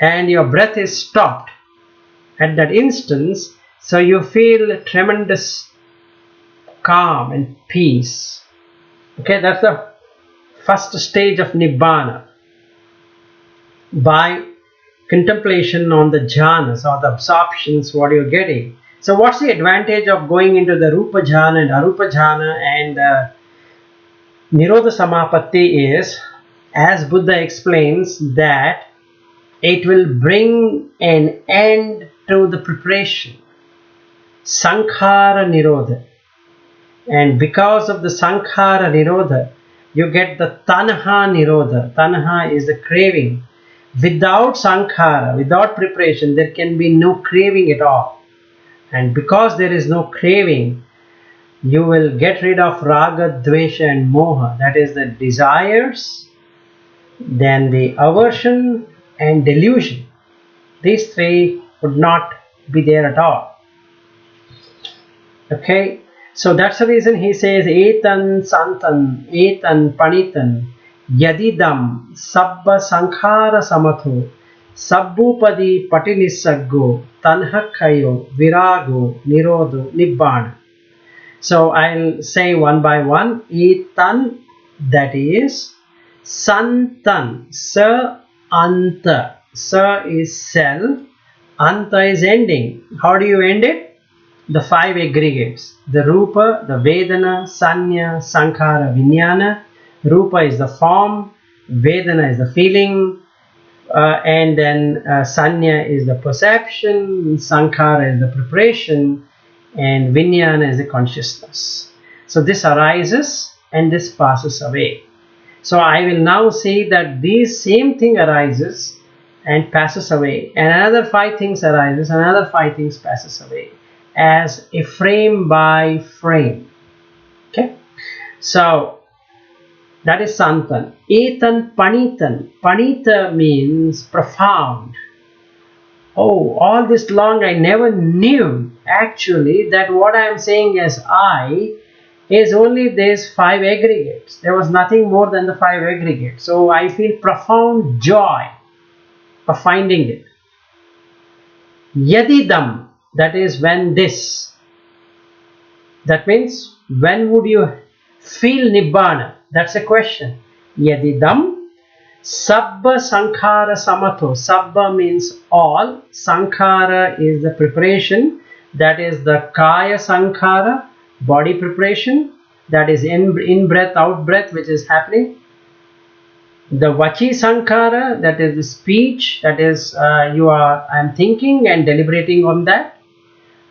and your breath is stopped at that instance, so you feel tremendous calm and peace. Okay, that's the first stage of Nibbana, by contemplation on the jhanas or the absorptions what you're getting. So what's the advantage of going into the Rupa jhana and Arupa jhana and Nirodha Samapatti is, as Buddha explains, that it will bring an end to the preparation, Sankhara Nirodha. And because of the Sankhara Nirodha, you get the tanha nirodha. Tanha is the craving. Without sankhara, without preparation, there can be no craving at all. And because there is no craving, you will get rid of raga, dvesha and moha. That is the desires, then the aversion and delusion. These three would not be there at all. Okay, so that's the reason he says etan santan, etan panitan, yadidam sabba sankhara samatho, sabbupadi patinisaggo, tanhakayo, virago, nirodo, nibbana. So I'll say one by one. Etan, that is santan, sa anta. Sa is self, anta is ending. How do you end it? The five aggregates, the Rupa, the Vedana, Sanya, Sankhara, Vijnana. Rupa is the form, Vedana is the feeling, and then Sanya is the perception, Sankhara is the preparation, and Vijnana is the consciousness. So this arises and this passes away. So I will now say that this same thing arises and passes away, and another five things arises, another five things passes away, as a frame by frame. Okay, so that is santan. Etan panitan. Panita means profound. Oh, all this long I never knew actually that what I am saying as I is only these five aggregates. There was nothing more than the five aggregates. So I feel profound joy of finding it. Yadidam, that is when this. That means when would you feel Nibbana? That's a question. Yadidam sabba sankhara samatho. Sabba means all. Sankhara is the preparation. That is the kaya sankhara, body preparation. That is in breath, out breath, which is happening. The vachi sankhara, that is the speech, that is I am thinking and deliberating on that.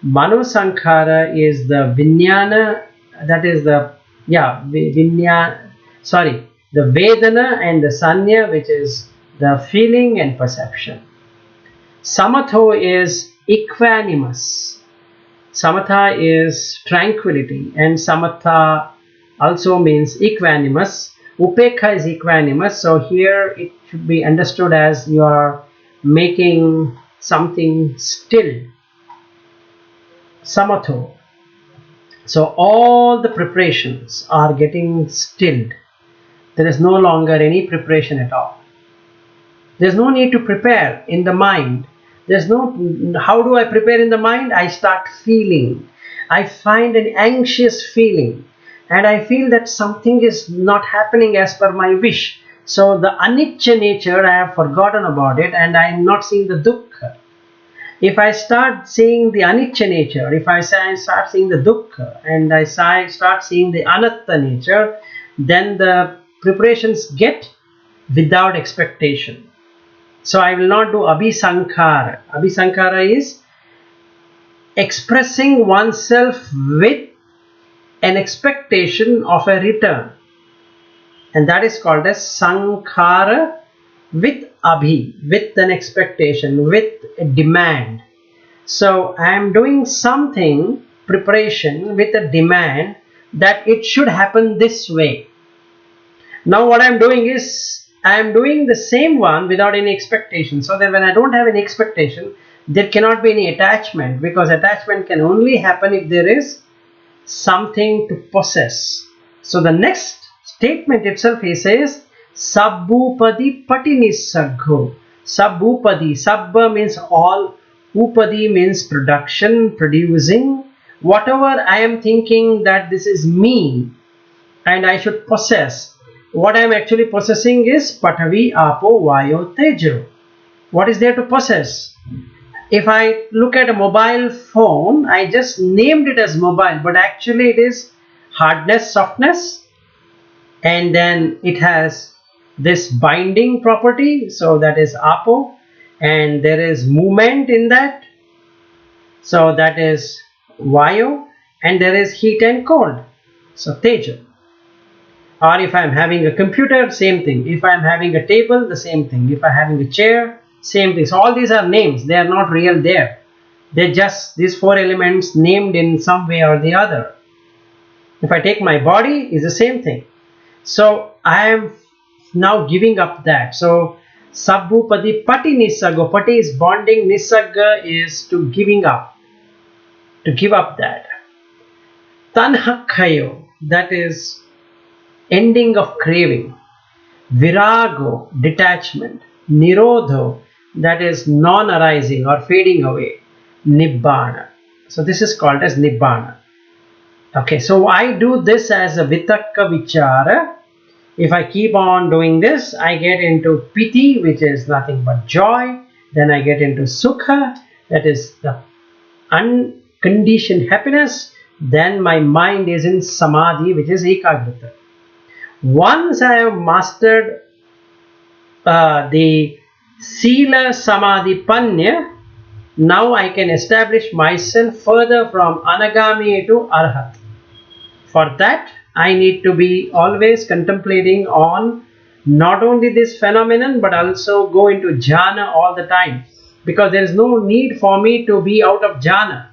Mano sankhara is the vijnana, that is the the vedana and the sanya, which is the feeling and perception. Samatho is equanimous. Samatha is tranquility, and samatha also means equanimous. Upekha is equanimous, so here it should be understood as you are making something still. Samatho. So all the preparations are getting stilled. There is no longer any preparation at all. There is no need to prepare in the mind. There's no, how do I prepare in the mind? I start feeling. I find an anxious feeling. And I feel that something is not happening as per my wish. So the anicca nature, I have forgotten about it and I am not seeing the dukkha. If I start seeing the anicca nature, if I start seeing the dukkha and I start seeing the anatta nature, then the preparations get without expectation. So I will not do abhisankhara. Abhisankhara is expressing oneself with an expectation of a return, and that is called as sankhara with abhi, with an expectation, with a demand. So I am doing something, preparation, with a demand that it should happen this way. Now what I am doing is I am doing the same one without any expectation, so that when I don't have any expectation, there cannot be any attachment, because attachment can only happen if there is something to possess. So the next statement itself, he says sabbupadi patinisaggo. Sabbupadi, sabba means all, upadi means production, producing. Whatever I am thinking that this is me and I should possess, what I am actually possessing is patavi, apo, vayo, tejo. What is there to possess? If I look at a mobile phone, I just named it as mobile, but actually it is hardness, softness, and then it has this binding property, so that is apo, and there is movement in that, so that is vayo, and there is heat and cold, so tejo. Or if I'm having a computer, same thing. If I'm having a table, the same thing. If I'm having a chair, same thing. So all these are names. They are not real there. They're just these four elements named in some way or the other. If I take my body, it's the same thing. So I am now giving up that. So Sabbupadi Pati Nisago. Pati is bonding. Nisaga is to giving up. To give up that. Tanhakhayo, that is ending of craving. Virago, detachment. Nirodho, that is non-arising or fading away. Nibbana. So this is called as Nibbana. Okay, so I do this as a Vitakka Vichara. If I keep on doing this, I get into Piti, which is nothing but joy. Then I get into Sukha, that is the unconditioned happiness. Then my mind is in Samadhi, which is Ekagrita. Once I have mastered the Sila Samadhi Panya, now I can establish myself further from Anagami to Arhat. For that, I need to be always contemplating on not only this phenomenon, but also go into jhana all the time. Because there is no need for me to be out of jhana.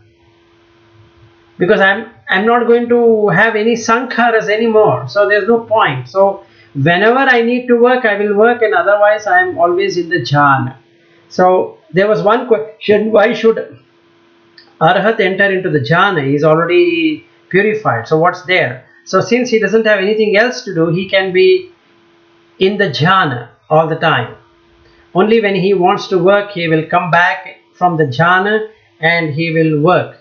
Because I'm not going to have any sankharas anymore. So there's no point. So whenever I need to work, I will work, and otherwise I am always in the jhana. So there was one question, why should Arhat enter into the jhana? He is already purified. So what's there? So since he doesn't have anything else to do, he can be in the jhana all the time. Only when he wants to work, he will come back from the jhana and he will work.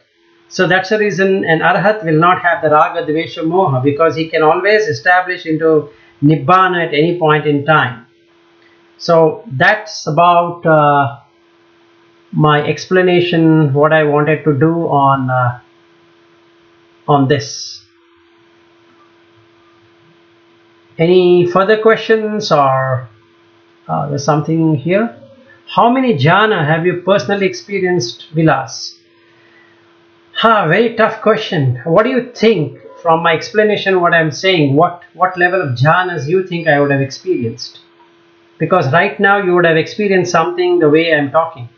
So that's the reason an Arhat will not have the raga, dvesha, moha, because he can always establish into Nibbana at any point in time. So that's about my explanation, what I wanted to do on this. Any further questions, or there's something here? How many jhana have you personally experienced, Vilas? Very tough question. What do you think from my explanation, what I'm saying? What level of jhanas you think I would have experienced? Because right now you would have experienced something the way I'm talking.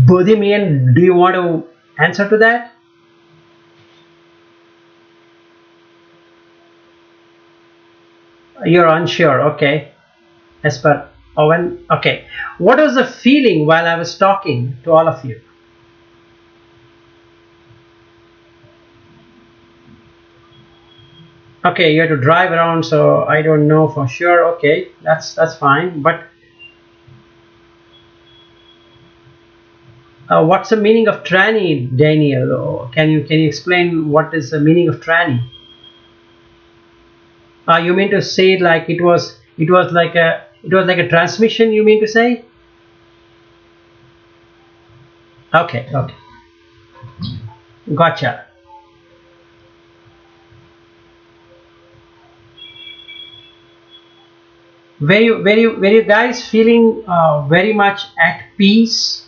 Bodhimian, do you want to answer to that? You're unsure, okay. As per Owen, okay. What was the feeling while I was talking to all of you? Okay, you have to drive around, so I don't know for sure. Okay, that's fine. But what's the meaning of tranny, Daniel? Or can you explain what is the meaning of tranny? You mean to say like it was like a transmission? You mean to say? Okay, gotcha. Were you guys feeling very much at peace?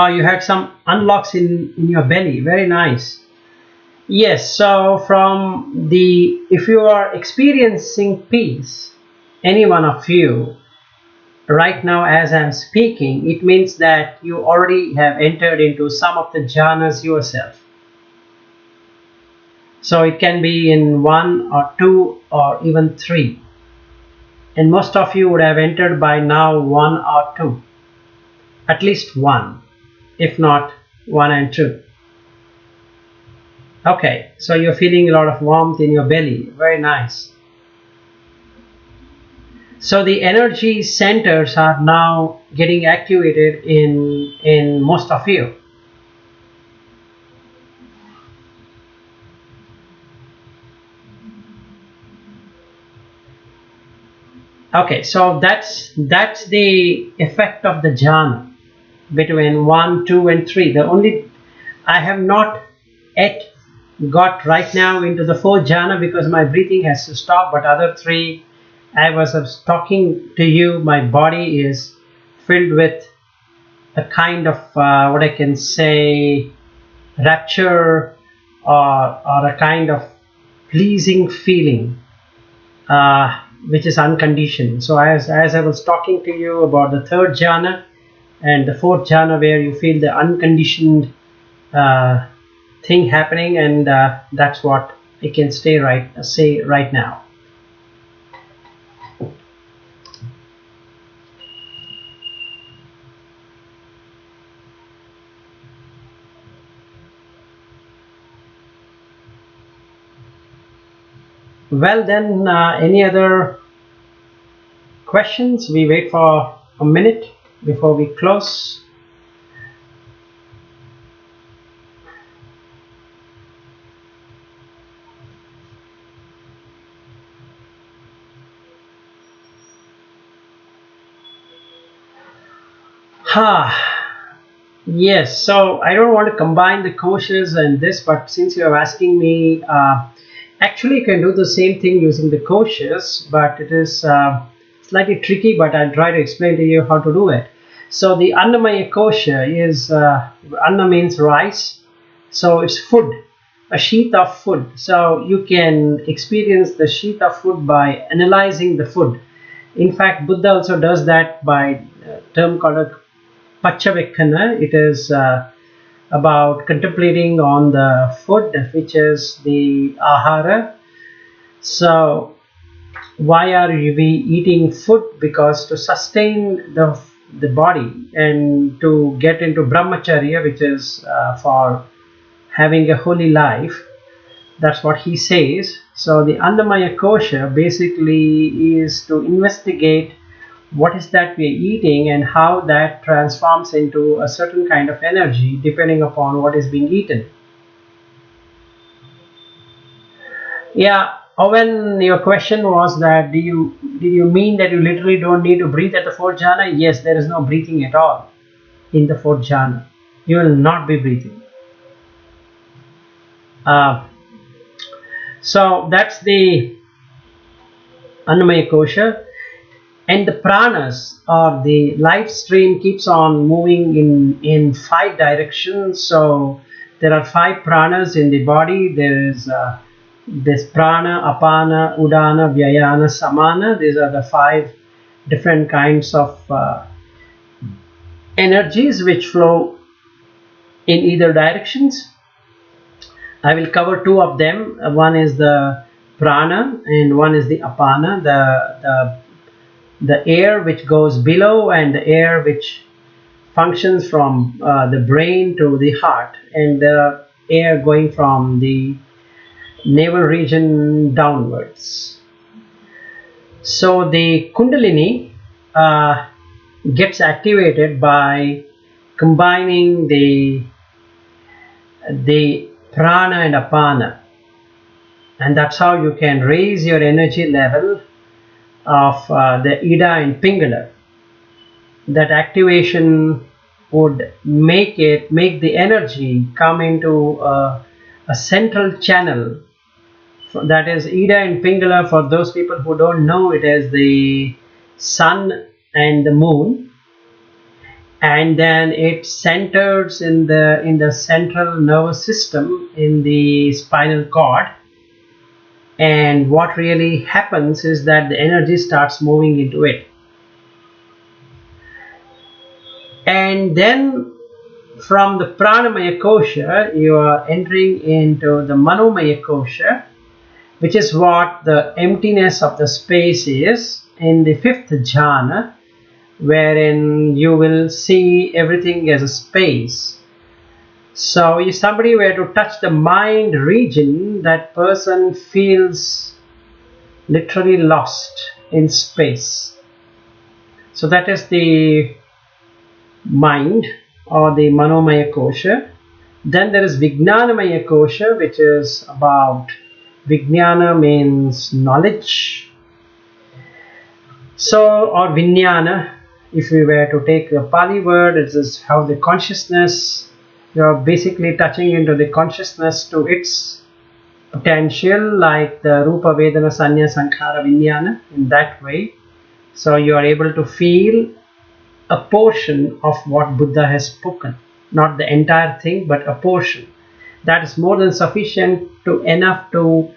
You had some unlocks in your belly. Very nice. Yes, so if you are experiencing peace, any one of you, right now as I'm speaking, it means that you already have entered into some of the jhanas yourself. So it can be in 1 or 2 or even 3. And most of you would have entered by now 1 or 2. At least 1, if not 1 and 2. Okay, so you're feeling a lot of warmth in your belly. Very nice. So the energy centers are now getting activated in most of you. Okay, so that's the effect of the jhana between 1, 2 and 3. The only I have not yet got right now into the 4th jhana because my breathing has to stop, but other 3, I was talking to you, my body is filled with a kind of what I can say rapture, or a kind of pleasing feeling, which is unconditioned. So as I was talking to you about the 3rd jhana and the 4th jhana, where you feel the unconditioned thing happening, and that's what I can say right now. Well then, any other questions? We wait for a minute before we close. Yes, so I don't want to combine the koshas and this, but since you are asking me, actually you can do the same thing using the koshas, but it is slightly tricky, but I'll try to explain to you how to do it. So the Annamaya kosha is, Anna means rice, so it's food, a sheath of food. So you can experience the sheath of food by analyzing the food. In fact, Buddha also does that by a term called a Pachavekkana. It is about contemplating on the food, which is the ahara. So why are we eating food? Because to sustain the body and to get into brahmacharya, which is for having a holy life. That's what he says. So the Annamaya kosha basically is to investigate what is that we are eating and how that transforms into a certain kind of energy depending upon what is being eaten. Yeah, Owen, your question was that did you mean that you literally don't need to breathe at the 4th jhana? Yes, there is no breathing at all in the 4th jhana. You will not be breathing. So that's the Annamaya kosha. And the pranas, or the life stream, keeps on moving in 5 directions. So there are 5 pranas in the body. There is this prana, apana, udana, vyayana, samana. These are the 5 different kinds of energies which flow in either directions. I will cover 2 of them. One is the prana and one is the apana, the air which goes below and the air which functions from the brain to the heart, and the air going from the navel region downwards. So the kundalini gets activated by combining the prana and apana, and that's how you can raise your energy level of the Ida and Pingala. That activation would make the energy come into a central channel. That is Ida and Pingala. For those people who don't know, it is the sun and the moon, and then it centers in the central nervous system in the spinal cord. And what really happens is that the energy starts moving into it. And then from the pranamaya kosha, you are entering into the manomaya kosha, which is what the emptiness of the space is in the 5th jhana, wherein you will see everything as a space. So if somebody were to touch the mind region, that person feels literally lost. in space. So that is the mind, or the manomaya kosha. Then there is vijnanamaya kosha, which is about, vijnana means knowledge, so, or vijnana, if we were to take the Pali word, it is how the consciousness, you are basically touching into the consciousness to its potential, like the Rupa Vedana Sanya Sankhara Vijnana, in that way. So you are able to feel a portion of what Buddha has spoken, not the entire thing, but a portion. That is more than sufficient to enough to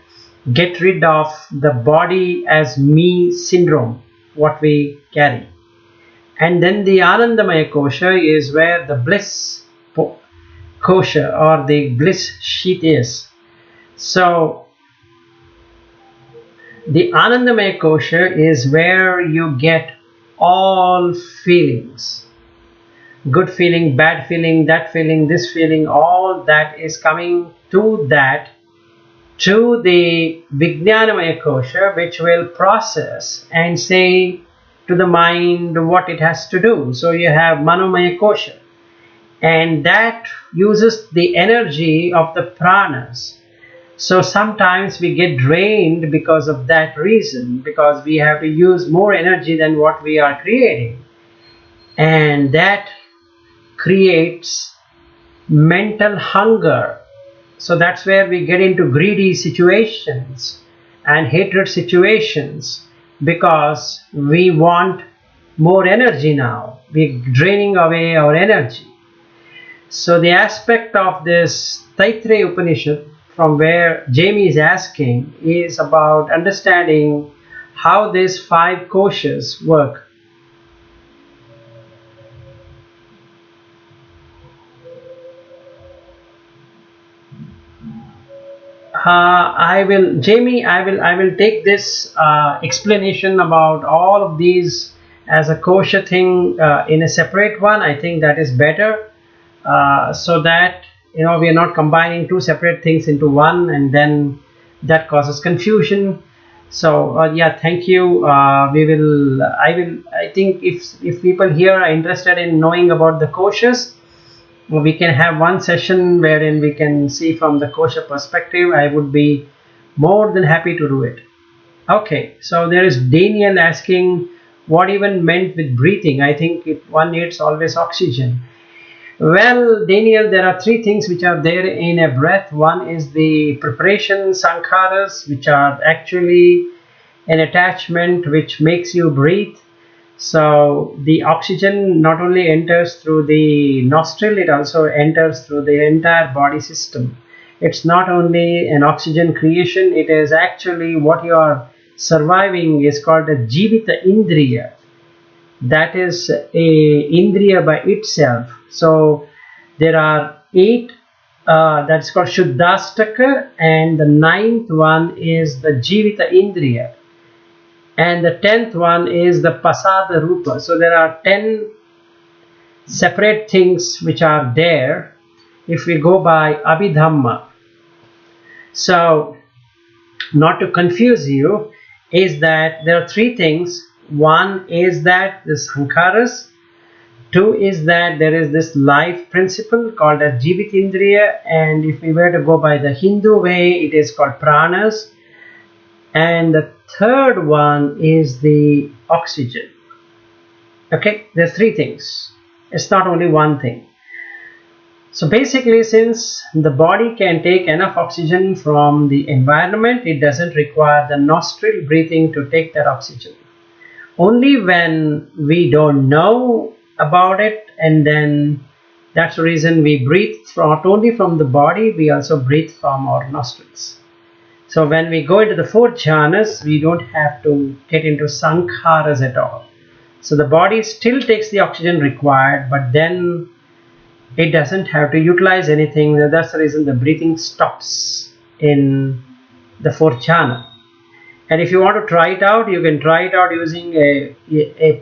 get rid of the body as me syndrome, what we carry. And then the Anandamaya kosha is where the bliss kosha, or the bliss sheath, is. So the Anandamaya kosha is where you get all feelings, good feeling, bad feeling, that feeling, this feeling, all that is coming to that, to the Vijnanamaya kosha, which will process and say to the mind what it has to do. So you have Manomaya kosha, and that uses the energy of the pranas. So sometimes we get drained because of that reason, because we have to use more energy than what we are creating, and that creates mental hunger. So that's where we get into greedy situations and hatred situations, because we want more energy now. We're draining away our energy. So the aspect of this Taittiriya Upanishad, from where Jamie is asking, is about understanding how these 5 koshas work. I will take this explanation about all of these as a kosha thing in a separate one. I think that is better, so that we are not combining 2 separate things into one, and then that causes confusion. So yeah, thank you. I think if people here are interested in knowing about the koshas, we can have one session wherein we can see from the kosha perspective. I would be more than happy to do it. Okay, so there is Daniel asking what even meant with breathing. I think one needs always oxygen. Well, Daniel, there are 3 things which are there in a breath. One is the preparation sankharas, which are actually an attachment which makes you breathe. So the oxygen not only enters through the nostril, it also enters through the entire body system. It's not only an oxygen creation, it is actually what you are surviving is called a jivita indriya. That is a indriya by itself. So there are 8, that's called Shuddhastaka, and the 9th one is the jivita indriya, and the 10th one is the pasada rupa. So there are 10 separate things which are there if we go by Abhidhamma. So not to confuse you, is that there are 3 things. One is that the sankharas, 2 is that there is this life principle called as Jivitindriya, and if we were to go by the Hindu way, it is called pranas, and the 3rd one is the oxygen. Okay, there's 3 things. It's not only one thing. So basically, since the body can take enough oxygen from the environment, it doesn't require the nostril breathing to take that oxygen. Only when we don't know about it, and then that's the reason we breathe not only from the body, we also breathe from our nostrils. So when we go into the 4 jhanas, we don't have to get into sankharas at all. So the body still takes the oxygen required, but then it doesn't have to utilize anything. That's the reason the breathing stops in the 4th jhana. And if you want to try it out, you can try it out using a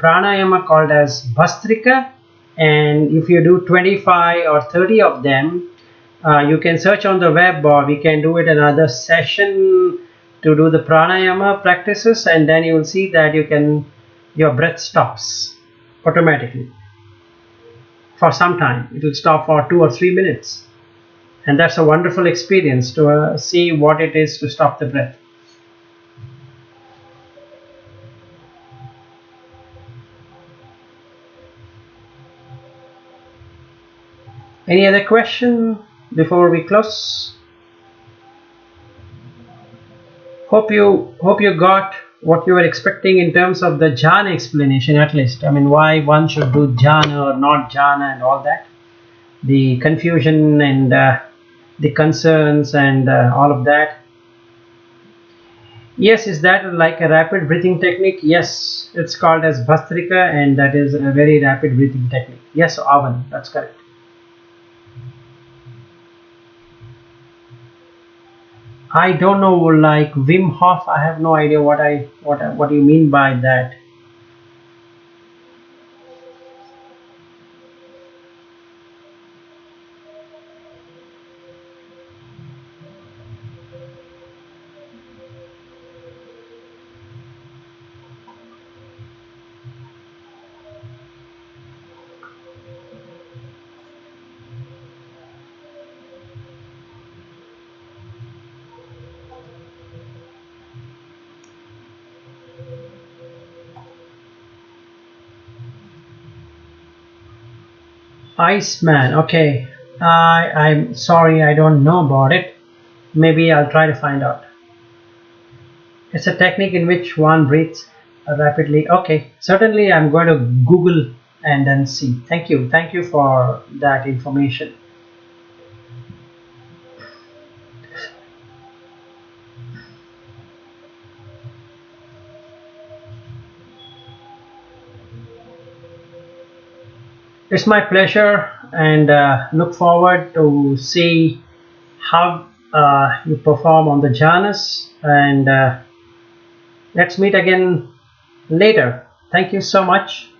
pranayama called as Bhastrika. And if you do 25 or 30 of them, you can search on the web, or we can do it another session to do the pranayama practices, and then you will see that your breath stops automatically for some time. It will stop for 2 or 3 minutes, and that's a wonderful experience to see what it is to stop the breath. Any other question before we close? Hope you got what you were expecting in terms of the jhana explanation, at least. I mean, why one should do jhana or not jhana and all that. The confusion and the concerns and all of that. Yes, is that like a rapid breathing technique? Yes, it's called as Bhastrika, and that is a very rapid breathing technique. Yes, Avan, that's correct. I don't know, like Wim Hof. I have no idea what you mean by that. Iceman. Okay, I'm sorry, I don't know about it. Maybe I'll try to find out. It's a technique in which one breathes rapidly. Okay, certainly I'm going to Google and then see. Thank you for that information. It's my pleasure, and look forward to see how you perform on the jhanas, and let's meet again later. Thank you so much.